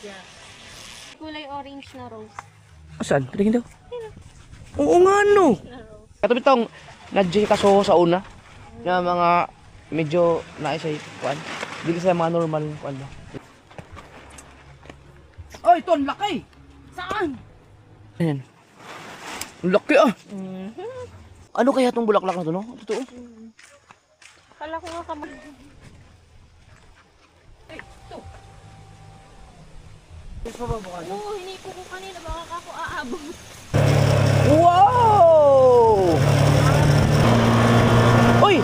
Yeah. Kulay orange na rose. Saan? Tingin daw. Oo nga no. Kato bitong nadjay kaso sa una. Na mga medyo naisa kuan. Dili sa mga normal kuan ba. Oy, ton laki. Saan? Ayan. Laki ah. Ano kaya tong bulaklak na to no? Totoo. Kala ko nga kamay. Oo, hiniko ko kanina. Baka ako aabot. Wow! Uy!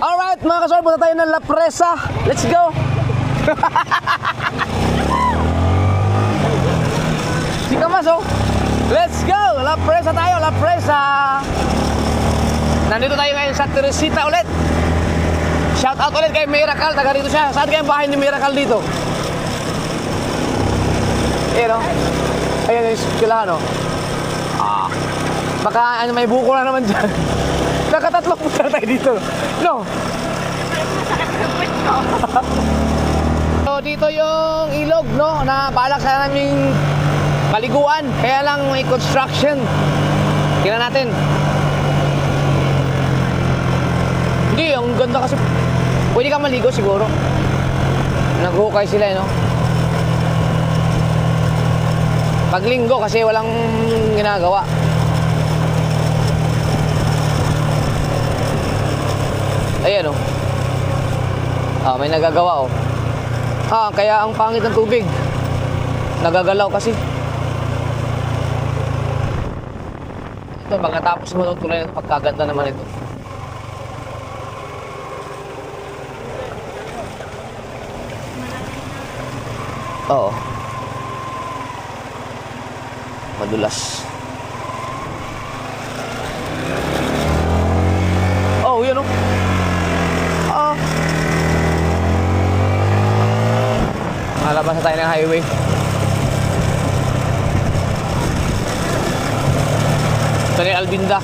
Alright mga kasor, punta tayo ng La Presa. Let's go! Si Kamas oh! Let's go! La Presa tayo, La Presa! Nandito tayo ngayon sa Teresita ulit. Shout out ulit kay Miracle, taga rito siya. Saan kaya ang bahay ni Miracle dito? Ayan o. Ayan yung eskwelahan o. Baka ano, may buko na naman dyan. Nakatatlong punta tayo dito. No? So dito yung ilog no, na balak sa naming paliguan. Kaya lang may construction. Tingnan natin. Hindi, ang ganda kasi. Pwede ka maligo siguro. Nag-hukay sila, no? Paglinggo kasi walang ginagawa. Ayan, oh. May nagagawa, oh. Kaya ang pangit ng tubig. Nagagalaw kasi. Ito, pagkatapos mo itong tulay na ito, pagkaganda naman ito. Oo. Madulas. Oh, yun oh. Malabas na tayo ng highway. Ito na yung Albinda.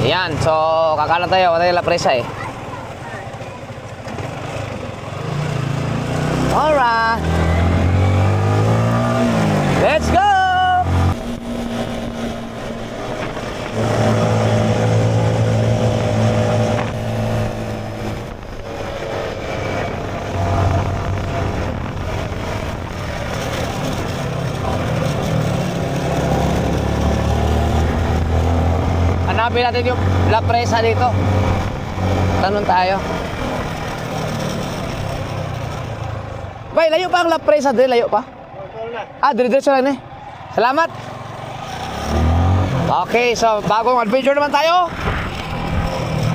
Ayan, so kakala tayo. Wala tayo La Presa eh. Alright. Let's go! Hanapin natin yung La Presa dito. Tanong tayo. Bay, layo pa ang La Presa dito, layo pa? Dire-diretso lang eh. Salamat. Okay, so bagong adventure naman tayo.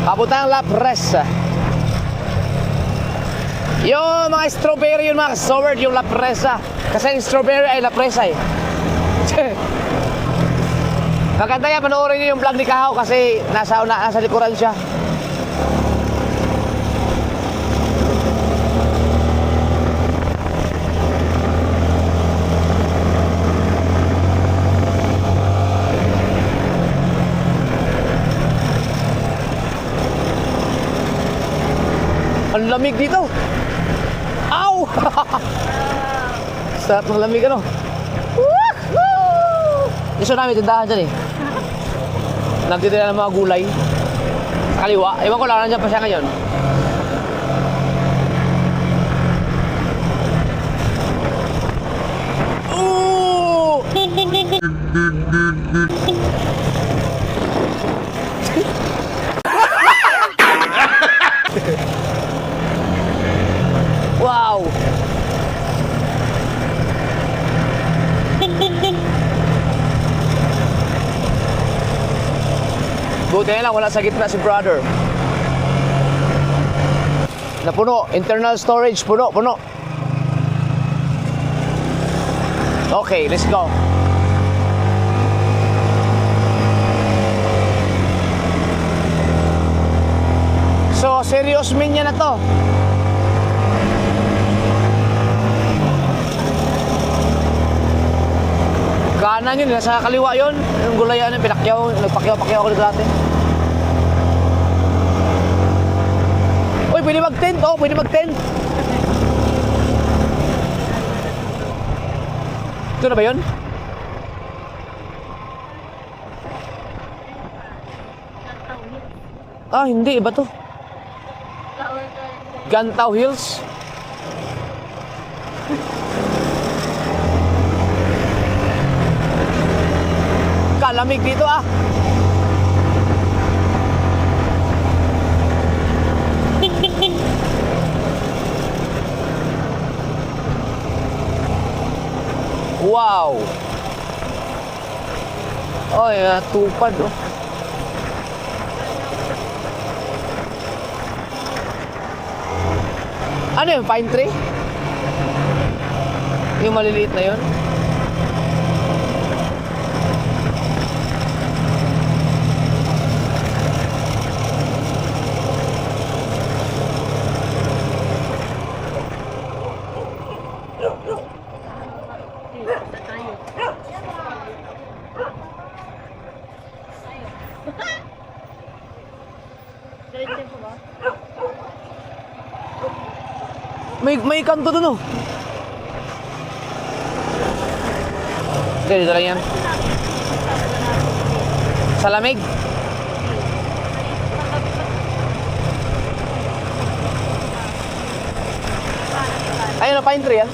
Papunta ng La Presa. Yung mga strawberry, yung mga sour, yung La Presa. Kasi yung strawberry ay La Presa eh. Maganda yan, panoorin niyo yung vlog ni Kahaw kasi nasa likuran siya. Ang lamig dito. Ow! Sarap ng lamig ano. Gusto namin tindahan dyan eh. Nagtitira ng mga gulay. Sa kaliwa. Ewan ko lang, nandiyan pa siya ngayon. Ooh! Wow! Buti na lang, wala sa gitna si brother. Napuno, internal storage, puno. Okay, let's go. So, serious minya na to. Kanan yun, nasa kaliwa yun. Yung gulayan, pinakyaw, nagpakyaw ako dati. Uy, pwede mag-tent, oh, pwede mag-tent. Ito na ba yun? Ah, hindi. Iba to. Gantaw Hills. Kalamig dito ah. Wow. Oh, tupad oh. Ano yung pine tree? Yung maliliit na yun? Diretso po ba? May kanto dun oh. Okay, dito lang yan. Sa lamig. Ayun na, pine tree ah.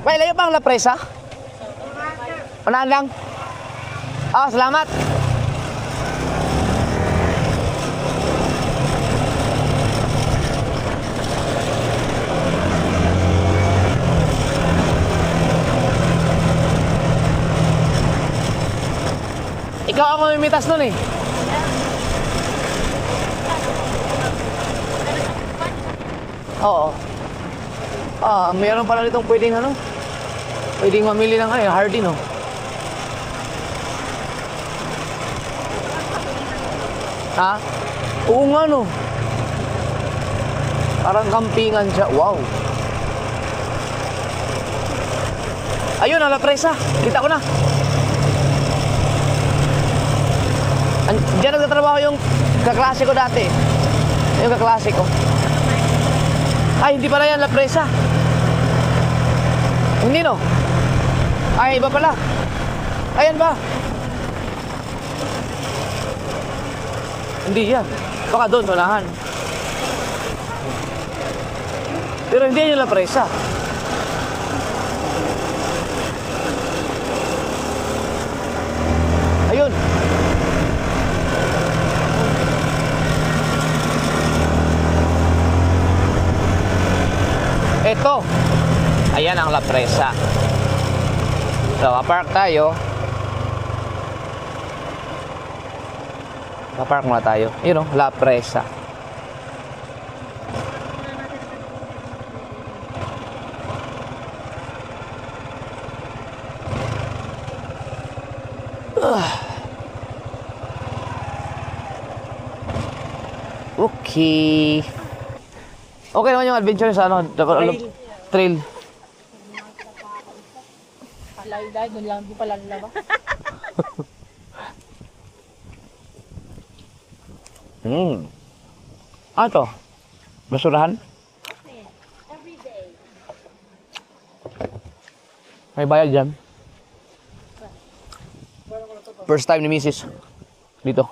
May layo pa ang La Presa? Unahan lang. Ah, salamat. Ikaw ang mamimitas nun eh. Oo. Ah, mayroon pala ditong pwedeng ano? Pwedeng mamili ng Hardy, no? Ha? Oo nga, no? Parang kampingan siya. Wow. Ayun, La Presa. Kita ko na. Diyan nagtatrabaho yung kaklase ko dati. Yung kaklase ko. Ay, hindi pala yan La Presa. Hindi, no? Ay, iba pala. Ayan ba? Hindi yan. Baka doon, unahan. Pero hindi yan yung La Presa. Ayun. Ito. Ayan ang La Presa. So, park tayo. Pa-park muna tayo. Yun o, La Presa. Okay. Okay naman yung adventure sa ano, trail. Layo dahil, doon lang, di pala lalaba. Ano to? Basurahan? Everyday. May bayad dyan. First time ni Mrs. Dito.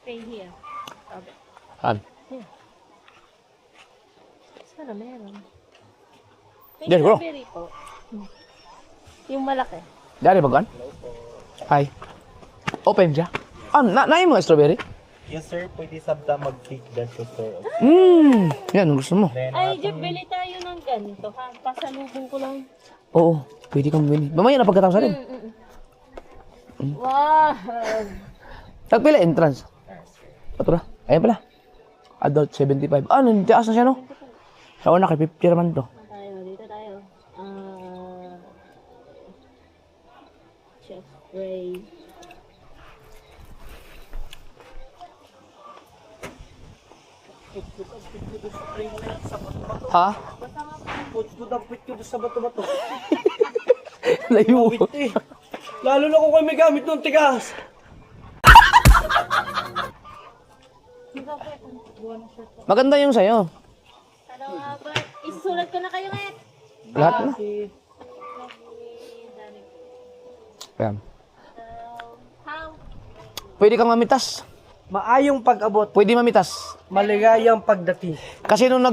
Pay here. Saan? Sana meron. May Yes, bro. strawberry po. Yung malaki. Dari bagan? Hi. Open siya. Na yung mga strawberry? Yes sir, pwede sabta mag-feed that to sir. Yan, gusto mo. Then, Ay, Jeff, bili tayo ng ganito. Pasalubong ko lang. Oo, pwede kang bumili. Mamaya na pagkatapos rin. Wow! Tagpila entrance. Pato na. Ayan pala. Adult 75. Ah, nandiyaas na siya, no? Sa una, kay 50 naman to. Dito tayo. Chef Ray. Ha? Puts ko dapat ko sa bato-bato. Layo. Lalo na kung may gamit ng tigas. Maganda yung sa'yo. Ano nga ba? Isusulat ko na kayo ngayon. Lahat na. Ayan. How? Pwede kang mamitas. Maayong pag-abot, Pwede mamitas. maligayang pagdating. Kasi nung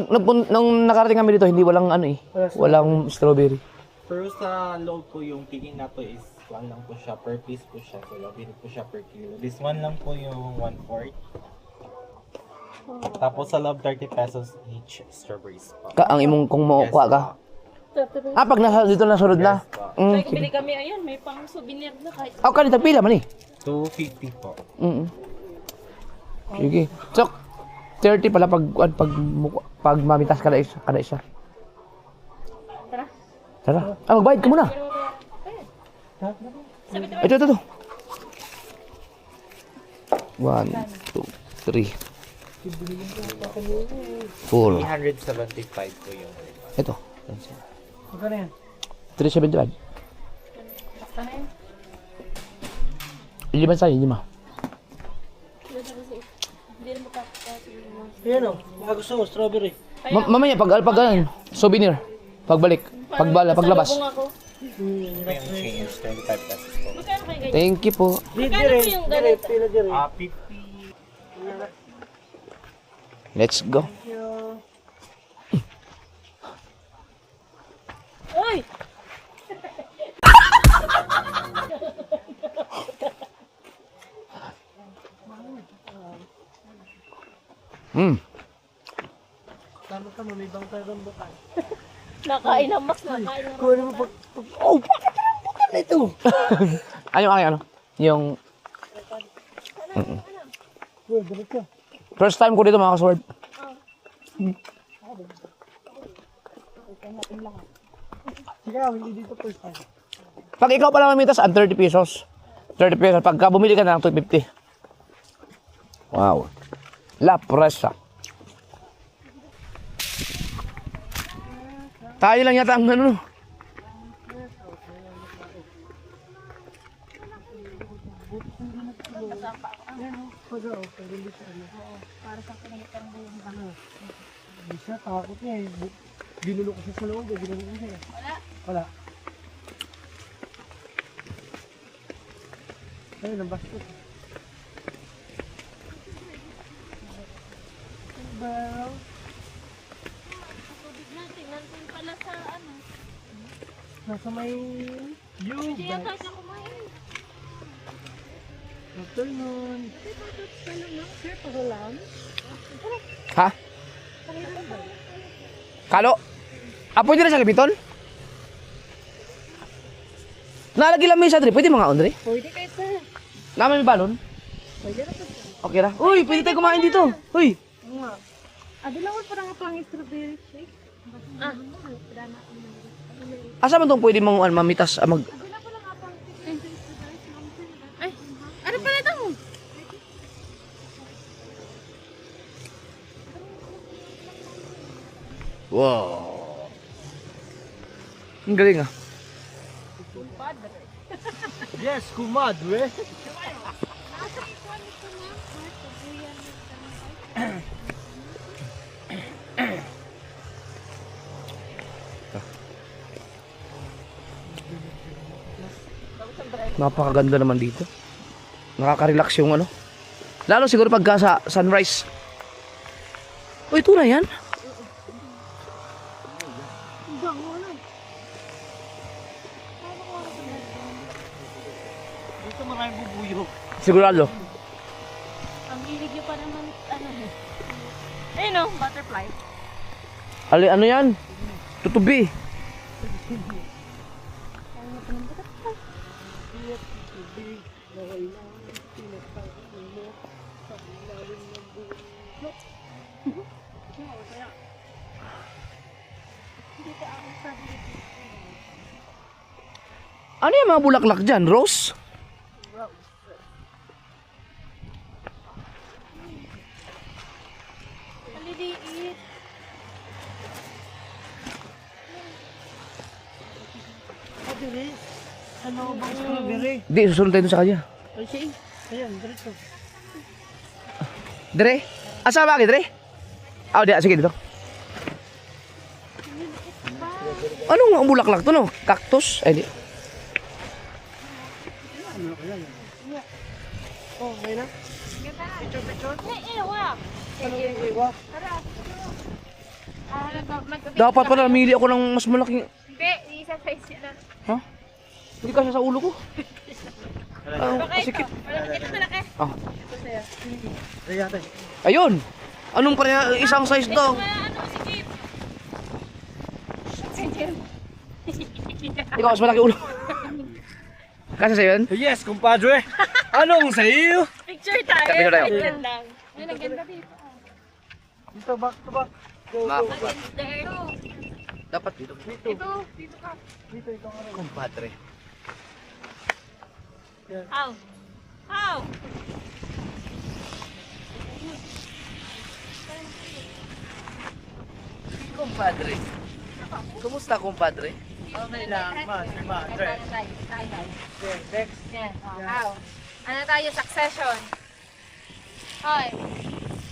nakarating kami dito, hindi walang ano eh. Walang strawberry. Pero sa loob po yung tingin na to is 1 lang po siya, per piece po siya. So, labing po siya per kilo. This one lang po yung 1/4. Tapos sa loob, 30 pesos each strawberries po. Ang imong kung makukuha ka. Ah, pag nasa dito na sunod na. May bili kami, ayun, may pang souvenir na kahit. Oh, kanita pila man eh. 250 po. Sige. So, 30 pala pag mamitas ka na isa. Tara. Tara. Ah, magbayad ka muna. Ito. 1, 2, 3, 4. 375 po yung. Ito. Magkano yan? 375. Lima sa'yo, lima. Hindi na makakasigaw. Yan o, mga gusto mo, strawberry. Mamaya, pag souvenir. Pagbalik. Paglabas. Pasalubong ako. Ito yung change, 25 pesos po. Magkano kayo ganyan? Thank you po. Magkano po yung ganito? 50. Let's go. Uy! Tama ka, may bangkay ron bukan. Nakain ang mas, nakain ang Kung ano mo pag... Oh, bakit ang bukan na ito? Ano? Yung... Uy, dapat ka. First time ko dito mga kasword. Sige, hindi dito first time. Pag ikaw pala mamitas, ang 30 pesos. 30 pesos. Pagka bumili ka na ng 250. Wow. La presa. Tayo lang yata ang ano. Hindi siya, takot niya eh. Ginulo ko siya sa loob eh, ginulo ko siya eh. Wala. Ayun, ang bastos. tubig natin. Nandun pala sa ano. Nasa may... Hindi yata siya kumain. Afternoon. Sir, pagalam. Ha? Kalo? Ah, pwede na siya lipiton? Nalagi lang may isa, Dre. Pwede mga Andre? Pwede kayo, sir. Naman may balon? Pwede na po. Okay na. Uy, pwede tayo kumain dito. Uy. Adi lang parang pang strawberry shake. Ah, Asa man itong pwede mong mamitas? Mag... ay, ano pala ito? Wow. Ang galing ah. Yes, kumadre. Napakaganda naman dito. Nakaka-relax yung ano. Lalo siguro pagka sa sunrise. Uy, ito na yan. Dito maraming bubuyo. Sigurado. Ang hilig nyo pa naman, ano eh. Ayun o, butterfly. Ano yan? Tutubi. Ano yung mga bulaklak dyan? Rose? Maliliit. Ano bang strawberry? Di, susunod tayo dun sa kanya. Ay, siya. Ayan, diretso. Dire? Asa ba Dire? Ah, di, sige dito. Anong mga bulaklak to, no? Cactus? Ay, di. Oh, may na. Picture. Ewa. Ano yung iwa? Dapat pala namili ako ng mas malaking... Hindi, isa size niya lang. Ha? Hindi kasi sa ulo ko. Ah, Bakit sikip. ito? Malaki ito, malaki. Ah, Ayan, ate. ayun. Anong pareha isang size daw? Ano, sikip. Sikip. Ikaw mas malaki ulo. Kasi sa'yo yun? Yes, kumpadre. Anong sa iyo? Picture tayo. Picture tayo. Wait lang. Ay, ang ganda dito. Dito, back to back. Go, Ma- go, back. Ito. Dapat dito. Ito. Dito ka. Dito, ito ka rin. Kumpadre. Ow. Ow. Kumpadre. Kumusta, kumpadre? Okay lang, madre. Okay, next. Yan. Ow. Ano tayo? Succession. Hoy.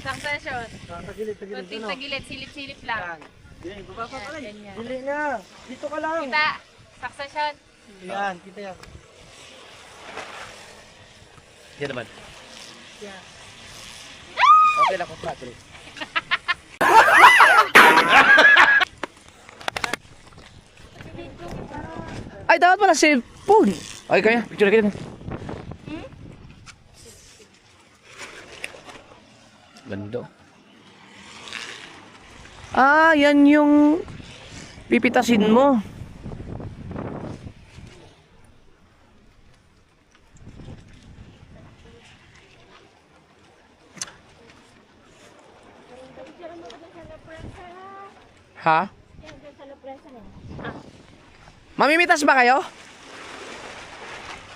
Succession. Tagilid, tagilid. Kunting Ano? tagilid, silip-silip lang. Yan, baba pa pala. Ganyan. Dili na. Dito ka lang. Kita. Succession. Yan, kita yan. Yan naman. Yan. Okay lang, kumpadre. Ay, dapat pala cellphone. Ay, kaya. Picture kita. Ganda. Ah, yan yung pipitasin mo. Ha? Mamimitas ba kayo?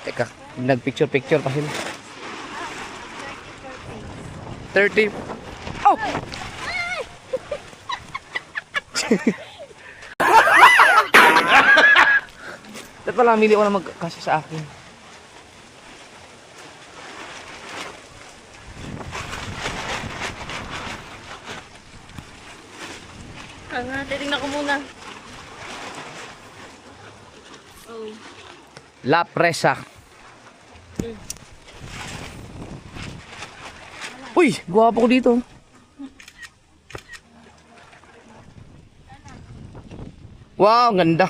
Teka, nag-picture-picture pa sila. 30. Oh! Dapat pala mili ko na magkasya sa akin. Titignan ko muna. Oh. La Presa. Uy, gwapo ko dito. Wow, ang ganda.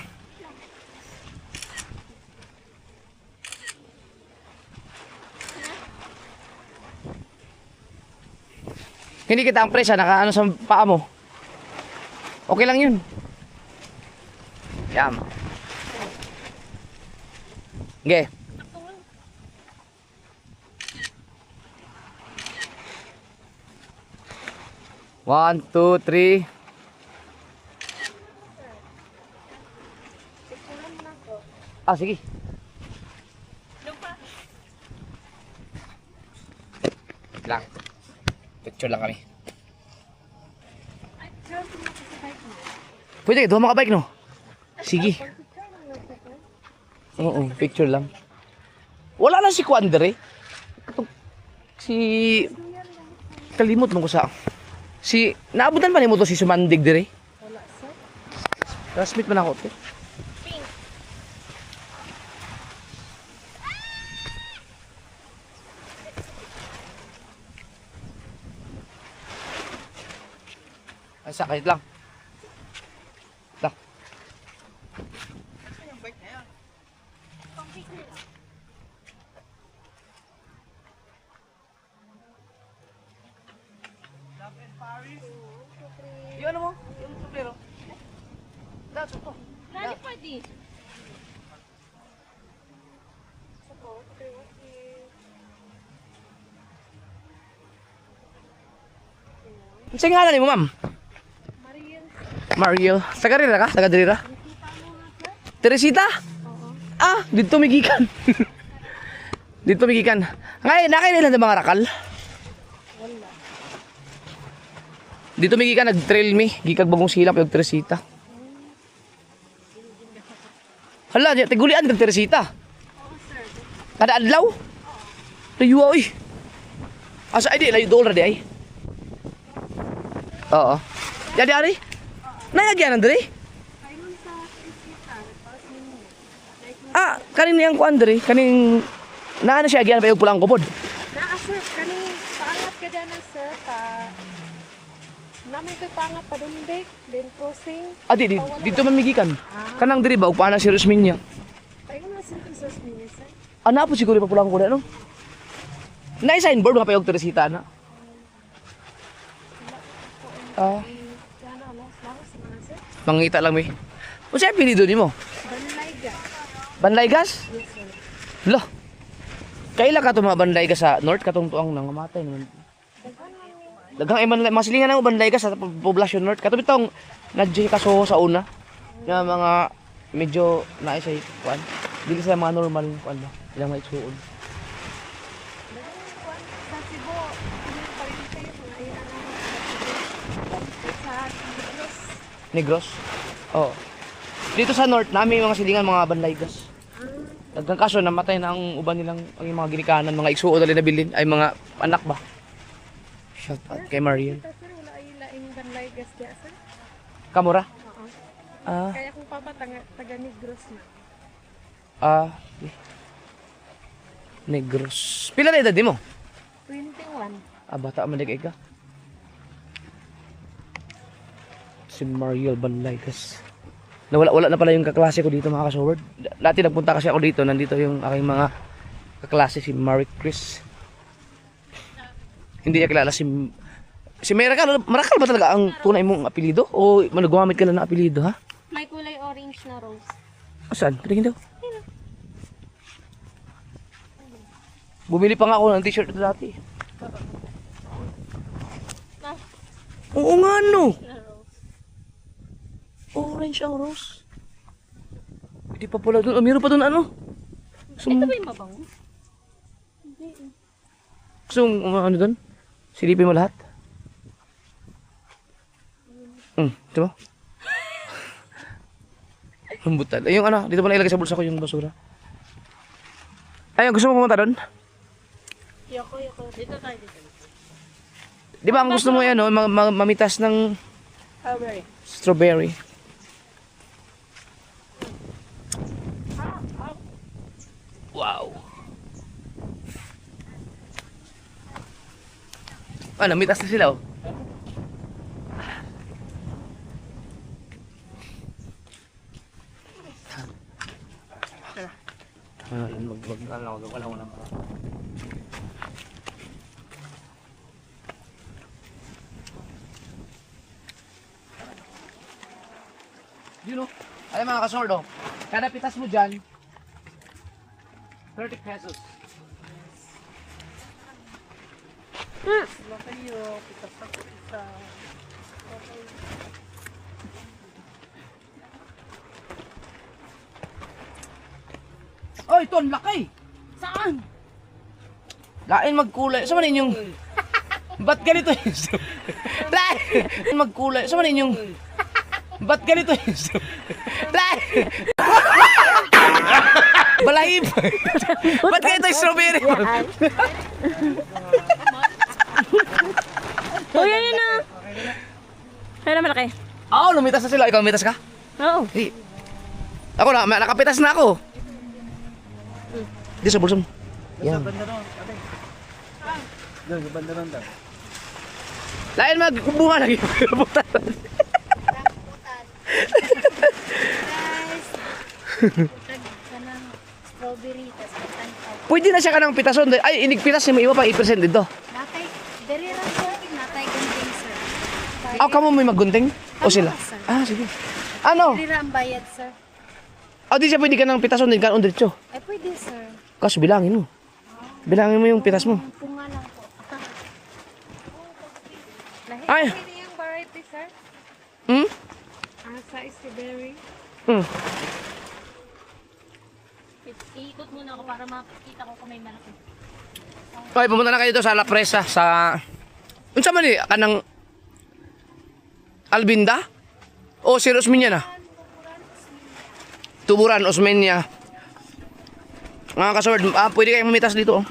Hindi kita ang presa, nakaano sa paa mo. Okay lang yun. Yan. Okay. One, two, three. Ah, sige. Wait lang. Picture lang kami. Pwede, doon makabike, no? Sige. Oo, picture lang. Wala na si Quandre. Si... Kalimot mo ko sa... Si... Naabutan pa ni mo to si Sumandig dire? Wala, sir. Classmate man ako, te. Pink. Ay, sakit lang. Lang. Yung ano mo? Yung sombrero? That's ito. Nani pwede? Sige nga mo, ma'am. Mariel. Taga Rira ka? Taga Rira? Teresita? Ah, dito migikan. Dito migikan. Ngayon, nakailan na mga rakal? Wala. Dito migikan, nag-trail me. Gikag bagong silap yung Teresita. Hala, tigulian kag Teresita. Kada adlaw? Layo oy. Asa ay di layo doon ra di ay. Oo. Jadi ari? Nayagyan andre? Ah, kanin yang kuan dre, kaning naa na siya agyan pa yung pulang kupod. Naa sir, kani paangat ka dyan sir, namin ko'y paangat pa dun then crossing. Ah, dito mamigikan. Kanang diri ba ug paana si Rosmin niya? Payo na sir, sir, sir. Ana po siguro pa pulang kupod ano? Na signboard nga pa yung Teresita na. Ah, Yan na, langos na sir. mangita lang mi. Unsa apelyido nimo? Banlayga. Banlaygas? Lah. Kaila ka to mga Banlaygas sa north katong tuang nangamatay naman. Daghang iman masilingan ang Banlaygas sa poblasyon north. Kato bitong nadji kaso sa una. Nga mga medyo naay sa kuan. Dili sa mga normal kuan ba. Ilang may suod. Sa Cebu, ano pa rin kayo, mga iyan sa Negros. Negros? Oo. Dito sa north, namin mga silingan mga Banlaygas. Daghang kaso namatay na ang uban nilang ang mga ginikanan, mga igsuo dali na bilin ay mga anak ba. Shout out kay Mariel. Sir, wala ay laing Banlaygas kaya sir. Kamura? Oo. Ah, Kaya kung papa taga Negros na. Negros. Pila na edad mo? 21. Ah, bata man digay ka. Si Mariel Banlaygas. Wala na pala yung kaklase ko dito mga kasoward. Dati nagpunta kasi ako dito, nandito yung aking mga kaklase si Marie Chris. Hindi niya kilala si Miracle. Miracle ba talaga ang tunay mong apelyido? O gumamit ka lang ng apelyido ha? May kulay orange na rose. Saan? Tingin daw. Bumili pa nga ako ng t-shirt ito dati. Oo nga no. Orange ang rose. Hindi pa pala doon. Meron pa doon ano? Ito ba yung mabango? Gusto mong ano doon? Silipin mo lahat? Ito mo? Rambutan. Yung ano, dito mo na ilagay sa bulsa ko yung basura. Ayun, gusto mo pumunta doon? Yoko. Dito tayo dito. Di ba ang gusto mo yan, no? Mamitas ng Strawberry. strawberry. Wow. Ah, namitas na sila, oh. Wala ko lang. Yun, oh. Alam mga kasordo, kada pitas mo dyan, 30 pesos. Sila kayo, pitas ako isa. Oy, ton, laki! Saan? Lain magkulay. Sa manin yung... Ba't ganito yung... Lain magkulay. Sa manin yung... Ba't ganito yung... Lain! Balahib! Ba't ganito yung strawberry? Uy, ayun na. Ayun na malaki. Oo, lumitas na sila. Ikaw lumitas ka? Oo. Hindi. Ako na, nakapitas na ako. Di sa bulsa mo. Yan. Banda ron, ate. Doon, sa banda ron daw. Lain magbunga lagi. Rambutan. Guys, ka ng strawberry, tas katantaw. Pwede na siya ka ng pitason. Ay, inigpitas niya. May iba pa i-present dito. Natay, dere ra sir, natay ganding sir. Aw, kamo may maggunting? O sila? Sir. Ah, sige. Ano? Dere ra ang bayad sir. Di siya pwede ka ng pitason din ka on diretso. Ay pwede sir. Kaso bilangin mo. Bilangin mo yung pitas mo. Punga lang po. Lahi. Ay! Ano yung variety, sir? Hmm? Asa is the berry. Hmm. Iikot muna ako para makita ko kung may malaki. Okay, pumunta na kayo dito sa La Presa, sa... Unsa man kanang Albinda? O si Osmeña na? Tuburan, Osmeña. Mga kasword, pwede kayong mamitas dito. Oh.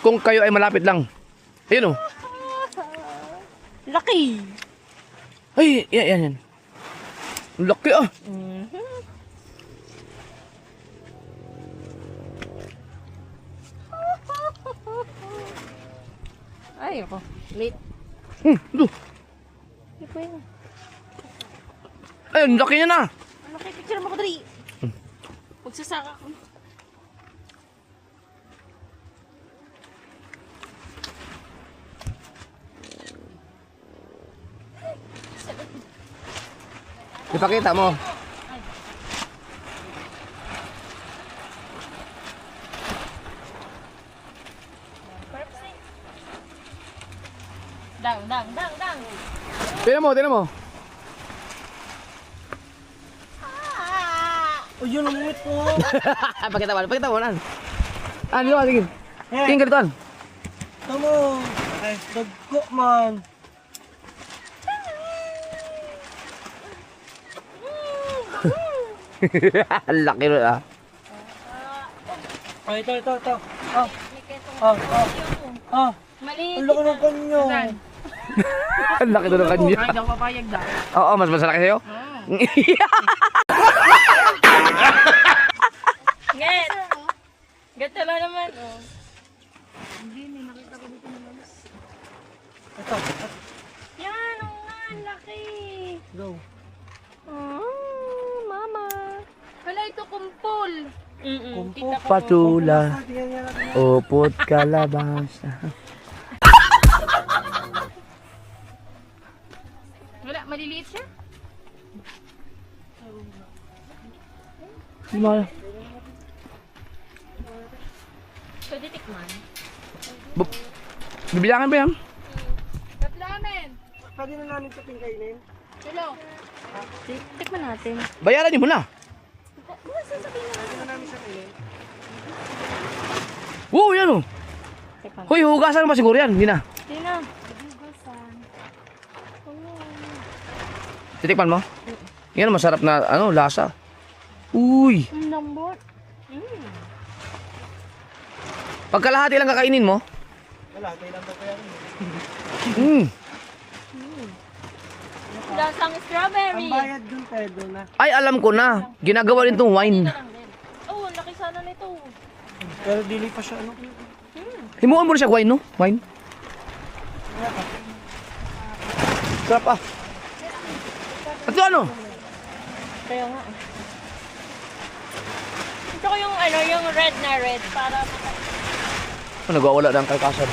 Kung kayo ay malapit lang. Ayun oh. Laki! Ay, yan. Laki ah. Ay, ako. Late. Ito. Hindi po yun. Ayun, laki niya na. Laki, picture mo ko dali. Magsasaka ko. Ipakita mo. Dang. Tingnan mo. Oh, yun ang ngit ko. Pakita mo nan. Dito, tingin. Tingin ka dito. Tamo. Ay, dagko man. Laki nun ah. Ay, ito. Ah, Maliit. ang laki ng kanyo. Ang laki nun ng kanya. Ay, daw papayag daw. Oo, mas malaki sa'yo. Get! Get lang naman. Oh. Ito. Yan, oo nga, ang laki. Go. Mama. Wala ito kumpol. Kumpol? Kita ko. Patula, Tingnan niya natin. upot kalabasa. Wala, maliliit siya. Di mo. Pwede tikman. Bibilangan ba yan? Tatlamen. Pwede na namin ito tingkainin. Hello. Tikman natin. Bayaran niyo muna. Pwede na namin siya kainin. Wow, yan oh. Tikman. Hoy, hugasan ba siguro yan? Hindi na. Hindi na. Titikpan mo? Yan, masarap na, lasa. Uy. Ang lambot. Pagkalahati lang kakainin mo. Wala, kailan daw kaya rin. Mm. Lasang strawberry. Ang bayad dun, pedo na. Ay, alam ko na. Ginagawa rin itong wine. Oh, ang laki sana nito. Pero dili pa siya, ano? Himuan mo na siya wine, no? Wine. Sarap ah. Ito ano? Kaya nga. Ito ko yung yung red na red para Nagwawala na ang kalkasan.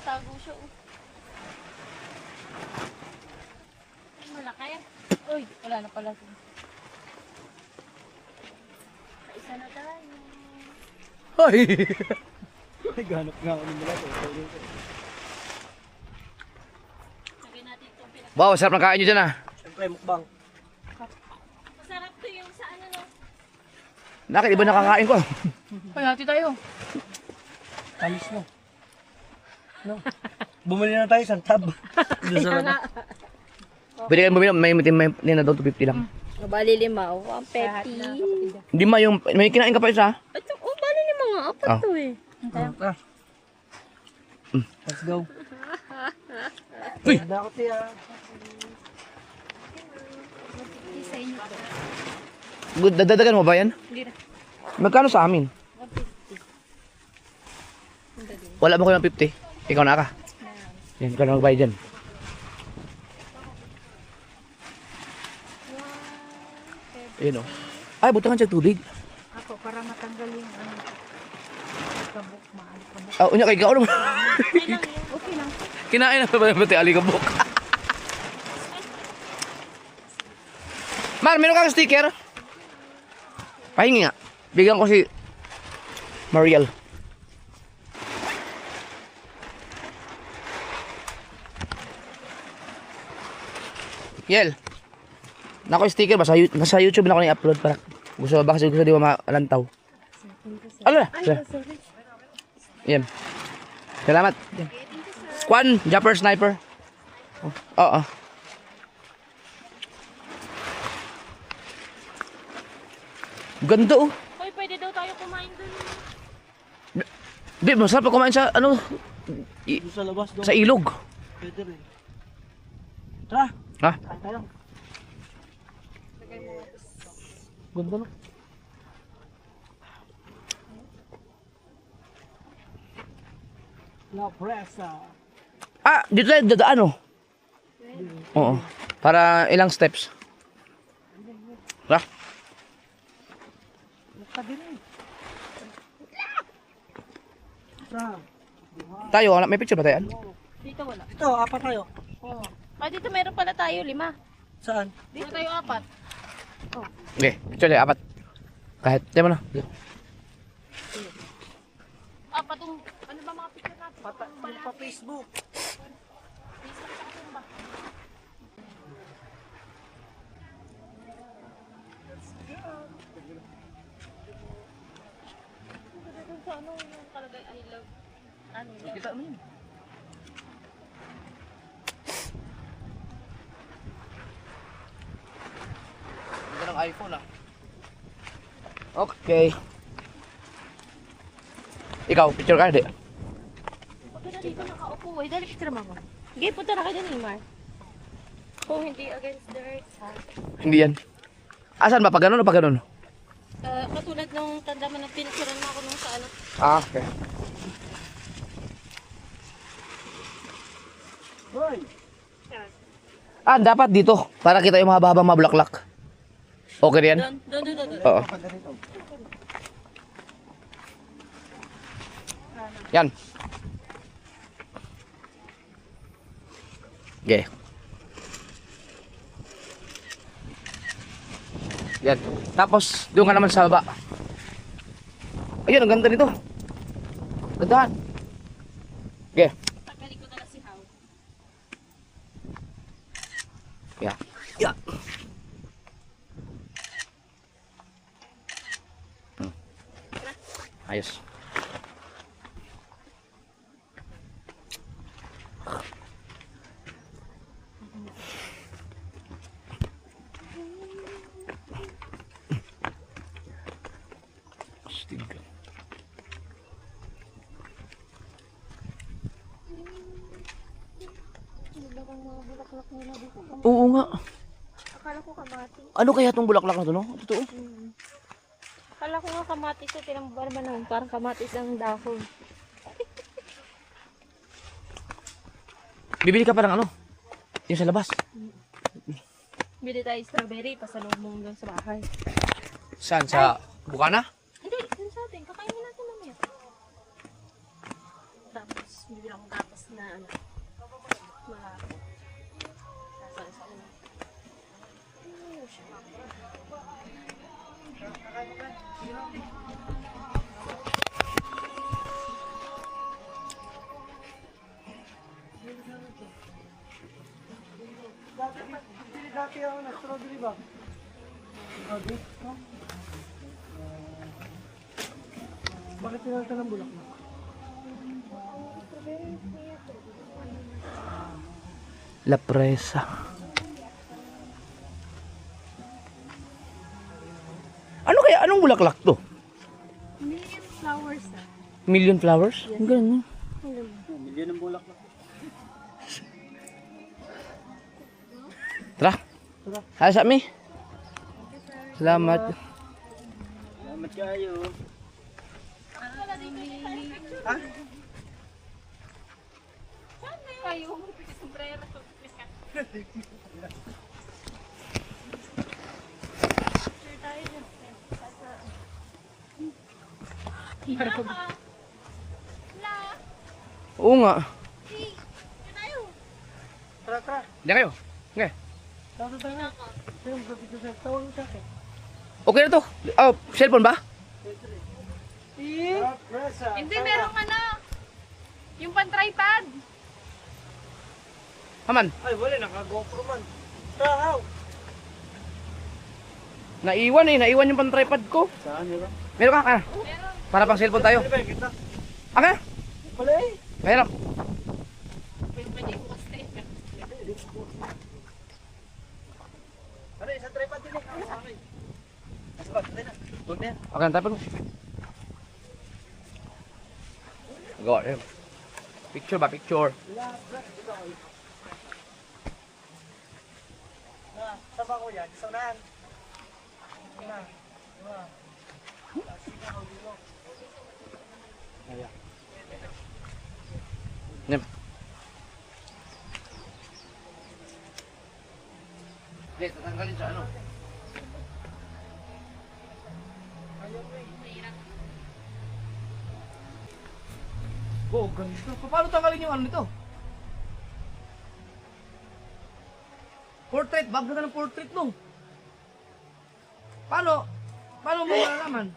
makatago siya. Malaki. Uy, wala na pala. Isa na tayo. Ay! Ay, ganap nga ako nila. Lagyan natin itong pinaka. Wow, sarap ng kain nyo dyan ah. Siyempre, mukbang. Masarap to yung sa ano no. Bakit iba nakakain ko? Hoy, hati tayo. Alis mo. No? Bumili na tayo sa tab. Doon sa ano. Pwede kayo bumili, may na daw 250 lang. Bali lima. Oh, ang petty. Hindi ma yung, may kinain ka pa isa? Ito, oh, bali lima nga. Apat Ah. to eh. Ah. Let's go. Uy! Dakot niya. Sa inyo. Dadadagan mo ba yan? Hindi na. Magkano sa amin? 150. Wala mo ko ng 50. Ikaw na ka. Yan, ikaw na magbayad dyan. Ayun o. Ay, butangan siya tubig. Ako, para matanggal yung kabuk, maalikabuk. Unya kay ikaw naman. Okay lang yun. Okay lang. Kinain na ba pati alikabok? Mar, meron kang sticker? Pahingi nga. Bigyan ko si Mariel. Yel. Nako sticker ba sa YouTube na ako ni-upload para gusto di ba malantaw. Ano na? Yan. Salamat. Kwan, Japper Sniper. Oo. Ganda oh. Hoy, pwede daw tayo kumain dun. Di, masarap pa kumain sa ano, Doon sa labas doon. sa ilog. Pwede rin. Tara, Ha? kain tayo. Ganda no? La Presa. Ah, dito tayo dadaan oh. Oo. Para ilang steps. Ha? Tabi rin. Tara. Tayo, may picture ba tayo? Dito wala. Ito, apat tayo. Oh. Ah, dito meron pala tayo, 5. Saan? Dito tayo 4. Okay, picture tayo, apat. Kahit, tayo mo na. Patong, ano ba mga picture natin? Pa Facebook. Sa ano yung kalagay I love, ano yun? Kita mo yun. Ganda ng iPhone ah. Okay. Ikaw, picture ka, di? Pagka na dito nakaupo, dali picture mo. Sige, punta na kayo dun, Neymar. Kung hindi against the right side. Hindi yan. Asan ba? Pag ganun o pag ganun? Katulad nung tanda mo na pinicturean mo ako nung sa ano. Ah, okay. Hoy! Ah, dapat dito. Para kita yung mahaba-habang mabulaklak. Okay rin yan? Doon. Oo. Yan. Okay. Yan. Tapos, doon ka naman sa baba. Ayun, ang ganda nito. Gandahan. Okay. Pagkali ko na si How. Yeah. Yeah. Ayos. Astig. Oo nga. Akala ko kamati. Ano kaya tong bulaklak na to, no? Totoo. Akala ko nga kamatis sa tinambar ba naman. Parang kamatis ang dahon. Bibili ka pa ng ano? Yung sa labas. Bili tayo strawberry, pasalubong doon sa bahay. Saan? Sa Bukana? Hindi, dun sa atin. Kakainin natin mamaya. Tapos, bibili akong gatas na ano. Malaki. Sa ano. Ano siya? Dati ako nag-strawberry ba? Strawberry? No? Bakit tinalta ng bulaklak? La Presa. Ano kaya? Anong bulaklak to? Million flowers ah. Million flowers? Ang ganun. Milyon ng bulaklak. Tara. Tara. Hay sa mi. Salamat. Salamat kayo. Ha? Kayo, sombrero. Oo nga. Tara, tara. Diyan kayo. Okay. Tara, tara. Ayun, dito sa tawag mo sa akin. Okay na to. Oh, cellphone ba? Hindi, merong yung pan-tripod. Haman. Ay, wala. Naka-GoPro man. Tara, how? Naiwan yung pan-tripod ko. Saan yun? Meron ka? Para pang cellphone tayo. Ano ba yung kita? Aka? Wala eh. Mahirap. Ano, isang tripod din eh. Okay. Asbag, tayo na. Huwag na yan. Okay, ang tripod mo. Go, ayan. Picture ba? Picture. Sama ko yan. Isang naan. Yan. Hindi, tatanggalin sa ano? Oh, ganito. Paano tanggalin yung ano nito? Portrait, bag na ng portrait nung. Paano? Paano mo malalaman?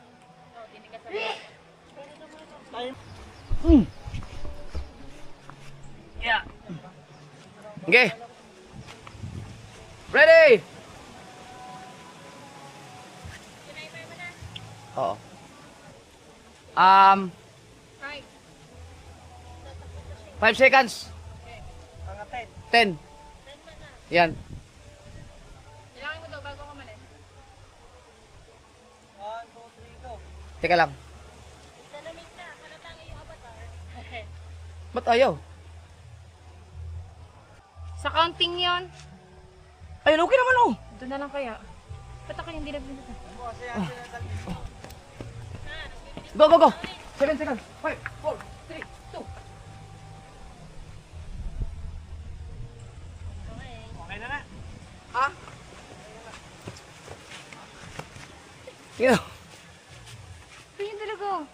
Yeah. Okay. Ready? Oo. Right. 5 seconds. Mga 10. 10. Yan. Ilangin mo daw bago ka malis. 1, 2, 3, go. Teka lang. Nanamig na. Panatangi yung avatar. Ba't ayaw? Sa counting yon. Ayun, okay naman oh. Ito na lang kaya. Ba't ako hindi nagpindutan? Go, go, go. 7 seconds. 5, 4, 3, 2. Okay na na. Ha? Tingnan. Ayun talaga.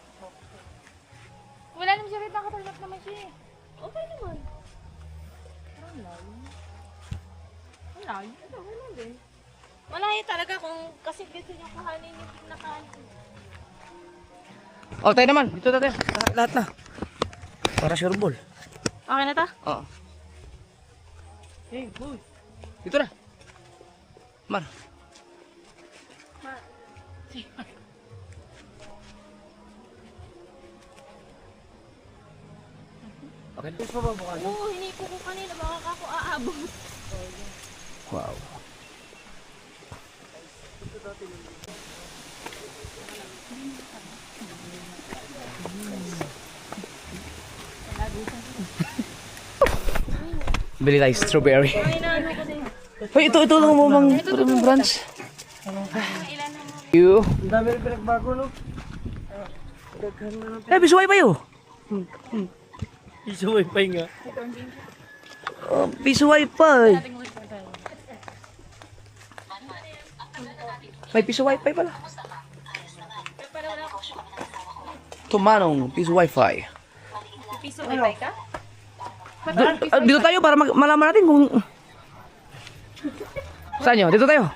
Wala naman siya rin nakatalap naman siya eh. Okay naman. Parang layo. Ang layo. Ito, wala din. Malayo talaga kung kasi gusto niya kahanin yung pinakahanin. Oh, tayo naman. Dito tayo. Lahat na. Para sure ball. Okay na ta? Oo. Hey, boy. Dito na. Mar. Okay na. Oo, hinipo ko kanina. Baka ako aabot. Wow. Bili tayo strawberry. Hoy, ito lang mo mang branch. You. Ang dami rin pinagbago, no? Daghan na lang. Eh, bisuway pa yun. Iso wifi nga. Piso wifi. May piso wifi pala. Tumanong, piso wifi. Piso wifi ka? Dito tayo para malaman natin kung... Saan nyo? Dito tayo.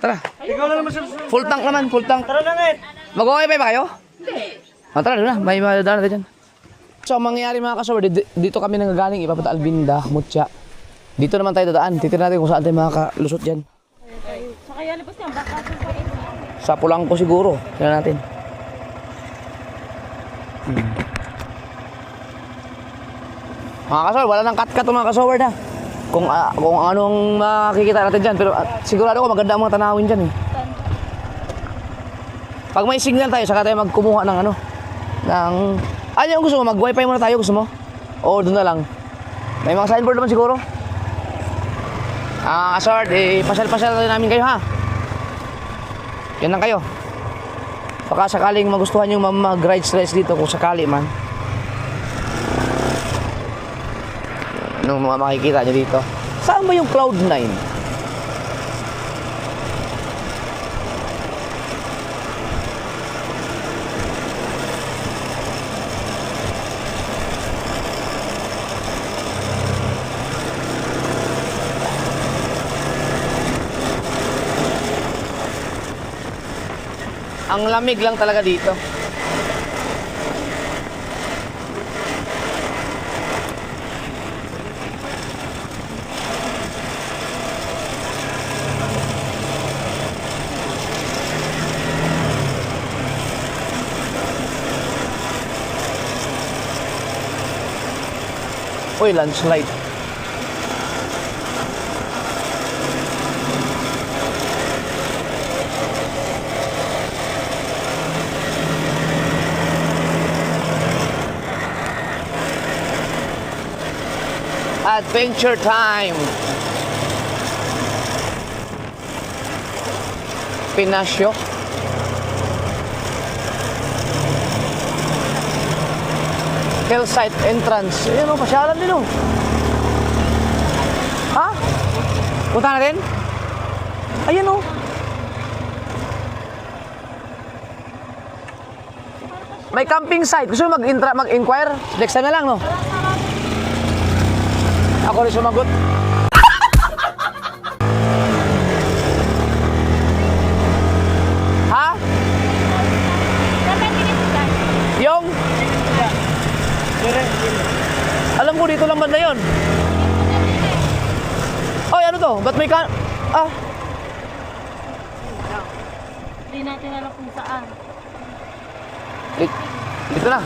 Tara. Ikaw na naman sa susunod. Full tank naman, full tank. Tara na, Ned. Mag-wifi ba kayo? Hindi. Tara, doon na. May madadaan natin dyan. So, ang mangyayari mga kasober, dito kami nangagaling, ipapunta Albinda, Mutya. Dito naman tayo dadaan. Titignan natin kung saan tayo makakalusot dyan. Sa kaya labas niya, baka pa rin. Sa Pulangko siguro. Tignan natin. Mga kasober, wala nang cut-cut mga kasober na. Kung anong makikita natin dyan. Pero sigurado ko maganda ang mga tanawin dyan eh. Pag may signal tayo, saka tayo magkumuha ng ano. Ano yung gusto mo? Mag-wifi muna tayo, gusto mo? O doon na lang. May mga signboard naman siguro. Kasord, pasyal-pasyal na namin kayo ha. Yan lang kayo. Baka sakaling magustuhan yung mag-ride stress dito kung sakali man. Anong mga makikita nyo dito? Saan ba yung Cloud9? Ang lamig lang talaga dito. Uy, landslide. Adventure time. Pinasyo. Hillside entrance. Ayun o, pasyalan din o. Ha? Punta natin? Ayun o. May camping site. Gusto mo mag-inquire? Next time na lang, no? Ako rin sumagot. Ha? Yung? Alam ko dito lang banda yun. Oy, ano to? Ba't may Hindi natin alam kung saan. Dito na.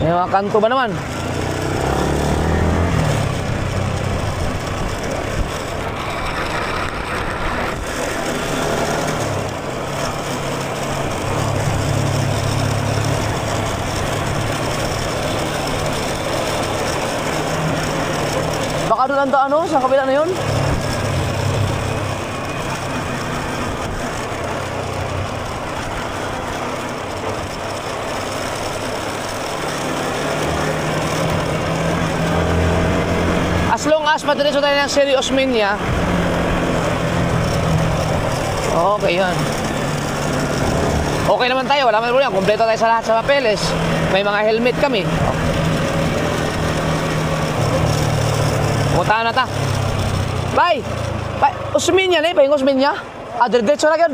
May mga kanto ba naman? Baka doon ang daan, no? Sa kabila na yun. As long as madiretso tayo ng Seri Osmeña, okay yan. Okay naman tayo, wala man problema. Kompleto tayo sa lahat sa papeles. May mga helmet kami. Puntahan na ta. Bye! Bye! Osmeña na eh, pahinga Osmeña. Diretso na agad.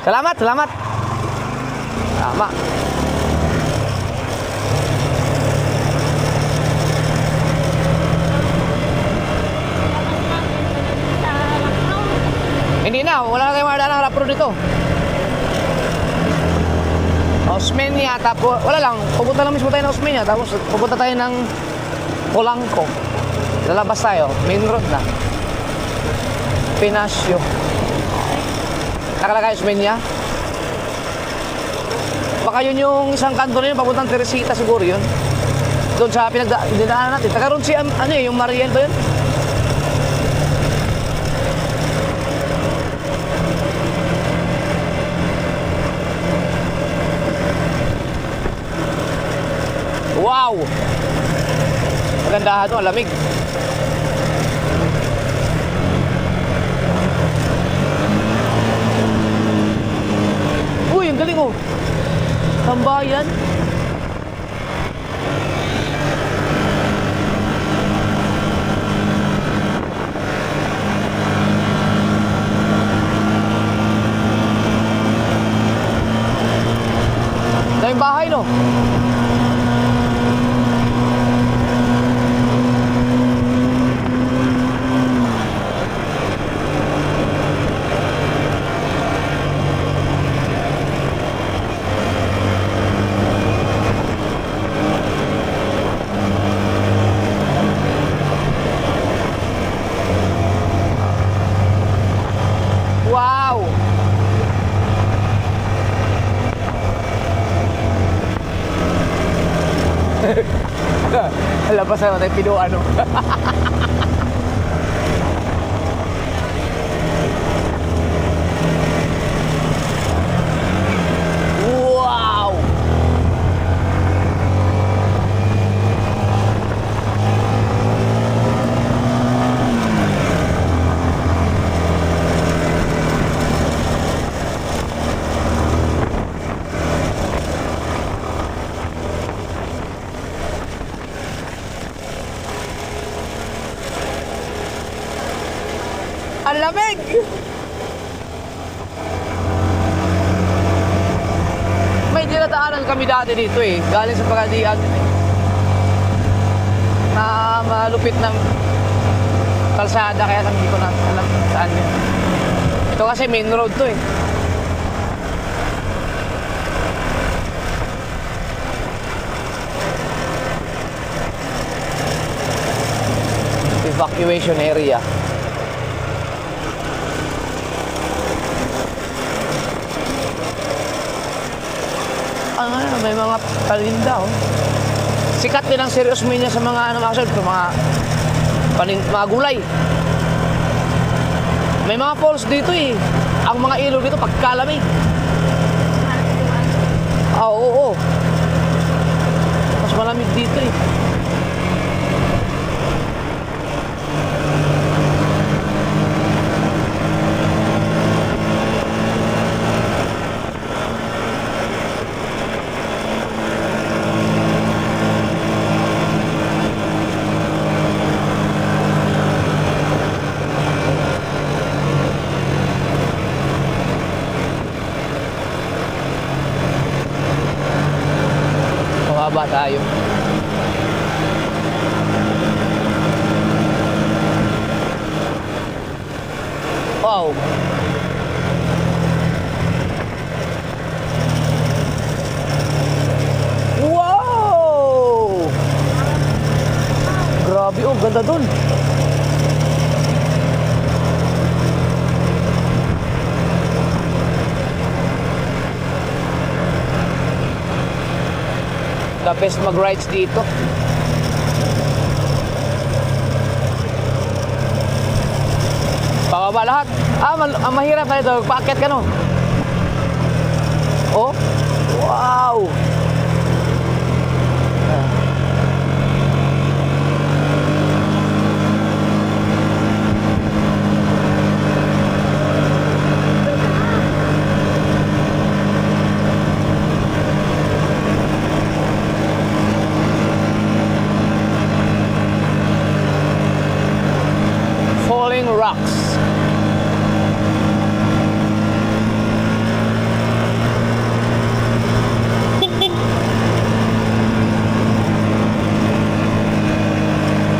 Salamat, salamat. Tama. Hindi na, wala na tayong madaan ng rapro dito. Osmeña, tapos, wala lang, pupunta lang mismo tayo ng Osmeña, tapos pupunta tayo ng Polanco. Lalabas tayo, main road na. Pinasyo. Nakalagay Osmeña. Baka yun yung isang kanto na yun, papuntang Teresita siguro yun. Doon sa pinagdaanan natin. Taga ron si, ano eh, yung Mariel ba yun? Wow! Magandahan to, lamig. Uy, ang galing oh. Tambayan. Daming bahay no. Wow! Lapas na tayo pinuan no. Wow! Ang lamig! nadaanan kami dati dito eh. Galing sa Pagadian. Na malupit ng kalsada kaya lang hindi ko na alam saan yun. Ito kasi main road to eh. Evacuation area. May mga palinda oh. Sikat din ang Serious Mania sa mga ano actually, mga gulay. May mga falls dito eh. Ang mga ilog dito pagkalamig. Oo. Mas malamig dito eh. Mababa tayo. Wow. Wow! Grabe oh, ganda dun. The best mag-rides dito. Pababa lahat. Mahirap na ito. Paakyat ka no? Oh? Wow! Falling rocks.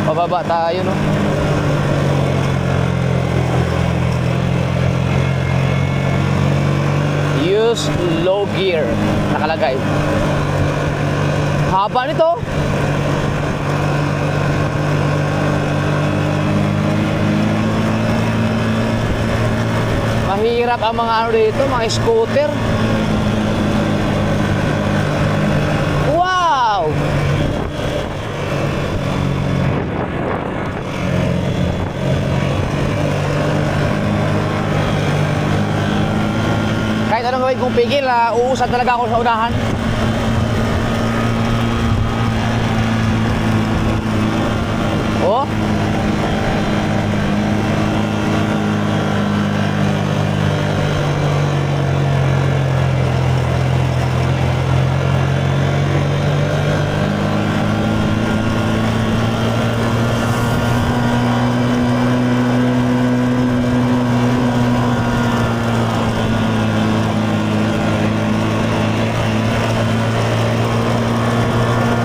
Pababa tayo no. Use low gear nakalagay. Haba nito. Mahirap ang mga ano dito, mga scooter. Wow! Kahit anong gawin kong pigil, uusad talaga ako sa unahan. Oh?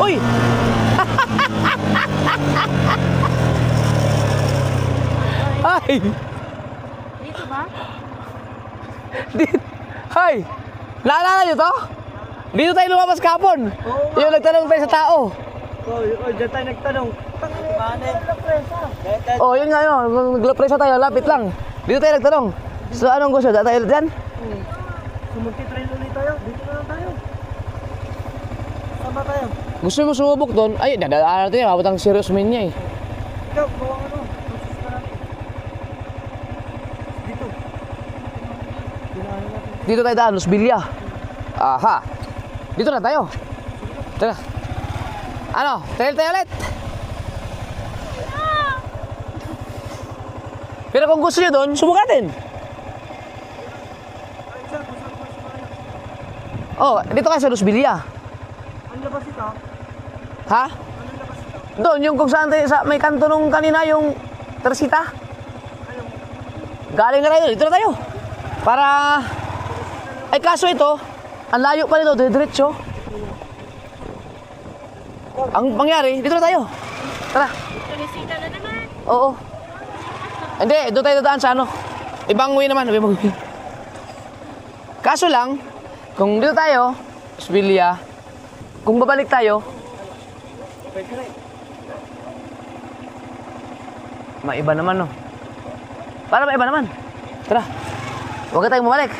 Uy! Ay! Dito ba? Hi! Naalala nyo to? Dito tayo lumabas kahapon. Yung nagtanong tayo sa tao. Diyan tayo nagtanong. Oh, yun nga yun. Naglapresa tayo, lapit lang. Dito tayo nagtanong. So, anong gusto? Dito tayo dyan? Sumulti-train ulit tayo. Dito na lang tayo. Saan ba tayo? Gusto mo sumubok doon? Ay, dadaan natin yun. Abot ang Serious Mania eh. Ikaw, gawa ano? Process ka natin. Dito. Dinaanan natin. Dito tayo daan, Los Villa. Aha. Dito na tayo. Tara. Ano? Trail tayo ulit. Pero kung gusto nyo doon, subukan natin. Oh, dito kayo sa Los Villa. Ang labas ito? Ha? Doon, yung kung saan tayo, sa may kanto nung kanina, yung Teresita. Galing na tayo, dito na tayo. Para, ay kaso ito, Ang layo pa nito, diretso. Ang pangyari, dito na tayo. Tara. Tulisita na naman. Oo. Hindi, doon tayo dadaan sa ano. Ibang way naman, ibang way. Kaso lang, kung dito tayo, Osbilia, kung babalik tayo, maiba naman, no? Para maiba naman. Tara. Huwag ka tayong bumalik.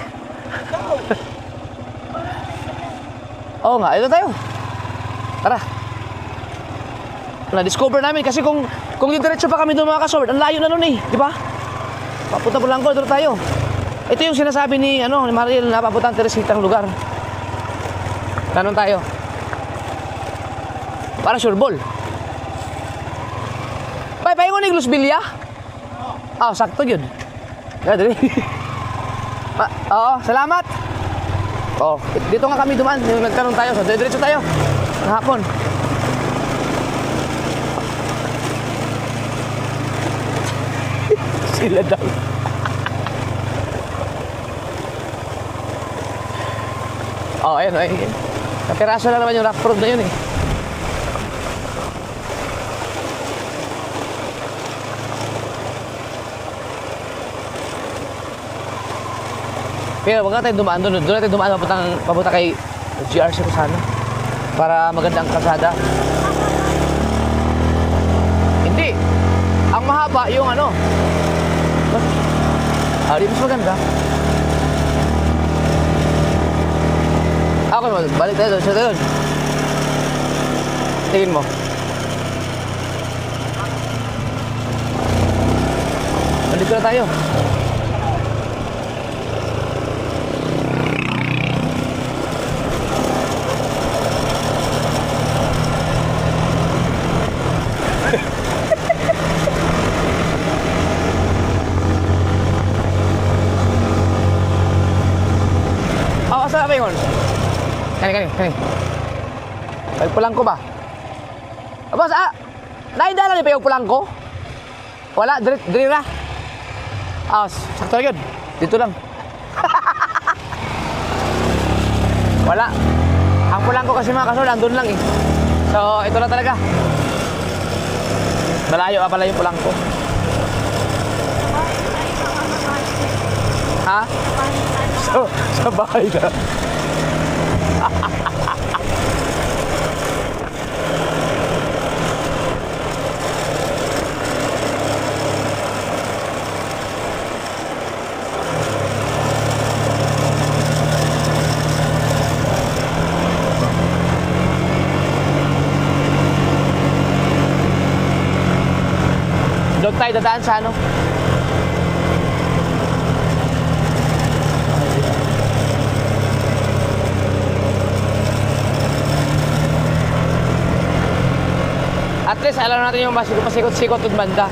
Oo nga, ito tayo. Tara. Na-discover namin kasi kung diretso pa kami doon mga kasord, ang layo na nun eh, di ba? Papunta po lang ko, doon tayo. Ito yung sinasabi ni Mariel na papuntang Teresitang lugar. Ganon tayo. Para sure ball. Pahingo ni Luzbilia? Ah, sakto yun. Dali. Oo, salamat. Oh, dito nga kami dumaan, nagkaroon tayo, so diretso tayo. Hapon. Sila daw. Oh, ayun, ayun. Kapiraso na naman yung rock road na yun eh. Pero wag na tayo dumaan doon. Doon natin dumaan papunta kay GRC ko sana. Para magandang kalsada. Hindi. Ang mahaba yung ano. Di mas maganda. Okay, balik tayo doon. Siya doon. Tingin mo. Balik na tayo. Sabi yun. Kani. Pulang ko ba? Boss, naidala niyo pa yung pulang ko? Wala, diri na. Sakto yun. Dito lang. Wala. Ang pulang ko kasi mga kaso, nandun lang eh. So, ito na talaga. Malayo pala yung pulang ko. Ha? Sa bahay na. Doon tayo dadaan sa ano? At least alam natin yung pasikot-sikot yung banda.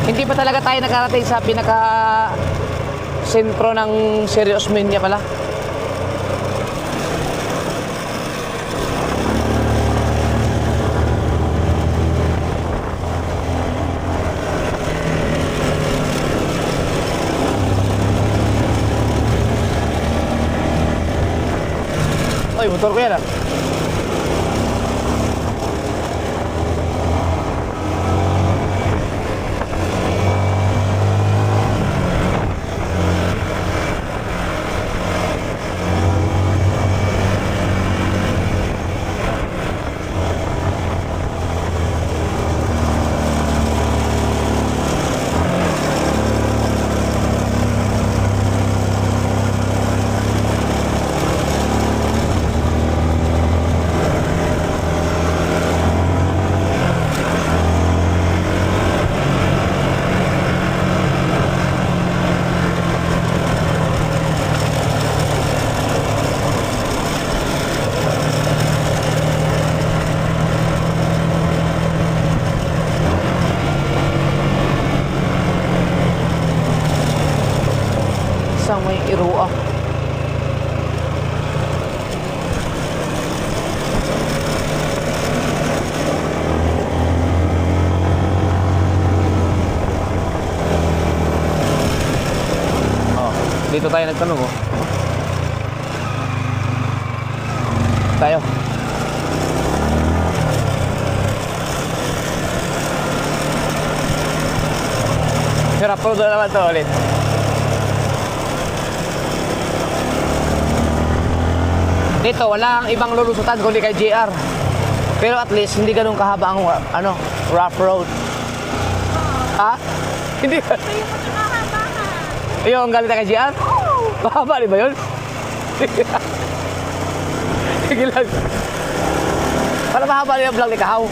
Hindi pa talaga tayo nakarating sa pinaka sentro ng Sierra Osmeña pala. Oy, motor ko yan ah. Isang may irua. Dito tayo nagtanong oh. tayo. Pero upload na naman to ulit. Dito, wala ang ibang lulusutan kundi kay JR. Pero at least, hindi ganun kahaba ang rough road. Ha? Hindi. Yung galit na kay JR? Mahaba rin ba yun? Sige lang. Para mahaba rin ang vlog ni Kahaw.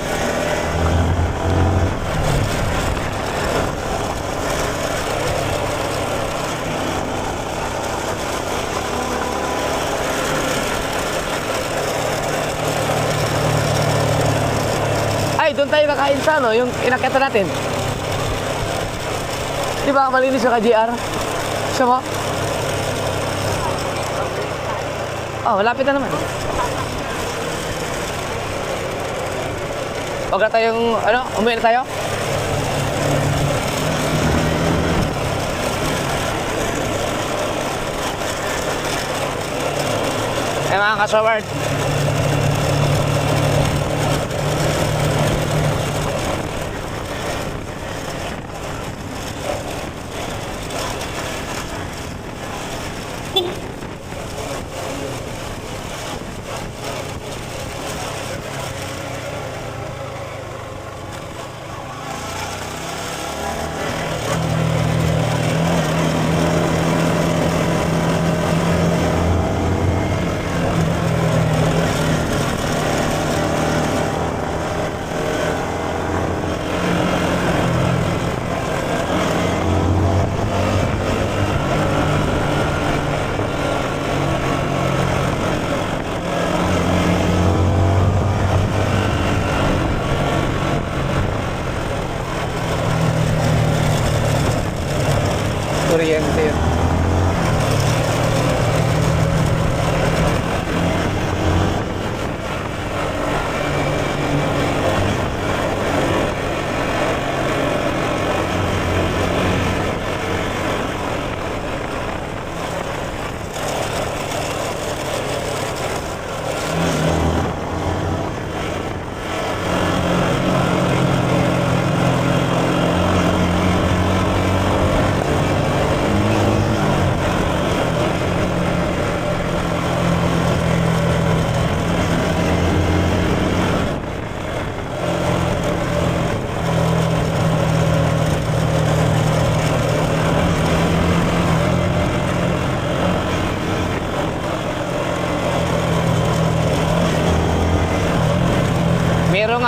Ay, doon tayo kakain sa yung inakyatan natin. Di ba malinis yung ka-JR? Gusto mo? Oh, malapit na naman. Huwag na tayong, umuwi na tayo? Eh mga kasaward. Kuryente yun.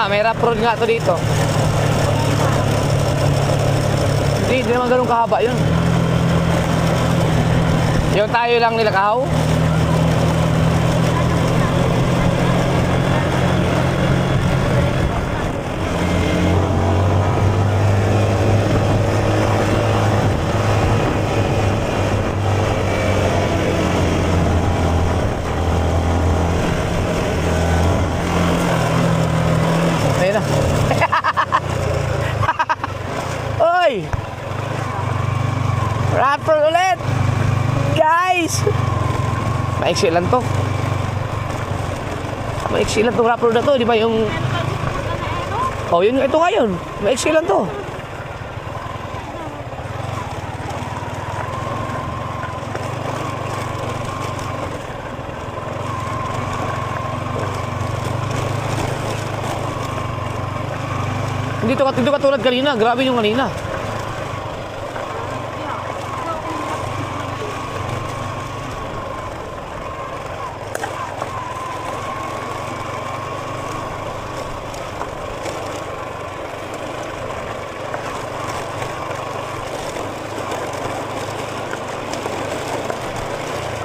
May rough road nga to dito. Hindi naman ganun kahaba yun. Yung tayo lang nila Kahaw. Ayun na. Oy! Rapper ulit! Guys! Maiksi lang to. Maiksi lang tong rapper na to. Di ba yung... Oh, yun ito ngayon. Maiksi lang to. Hindi to katulad kanina. Grabe yung kanina.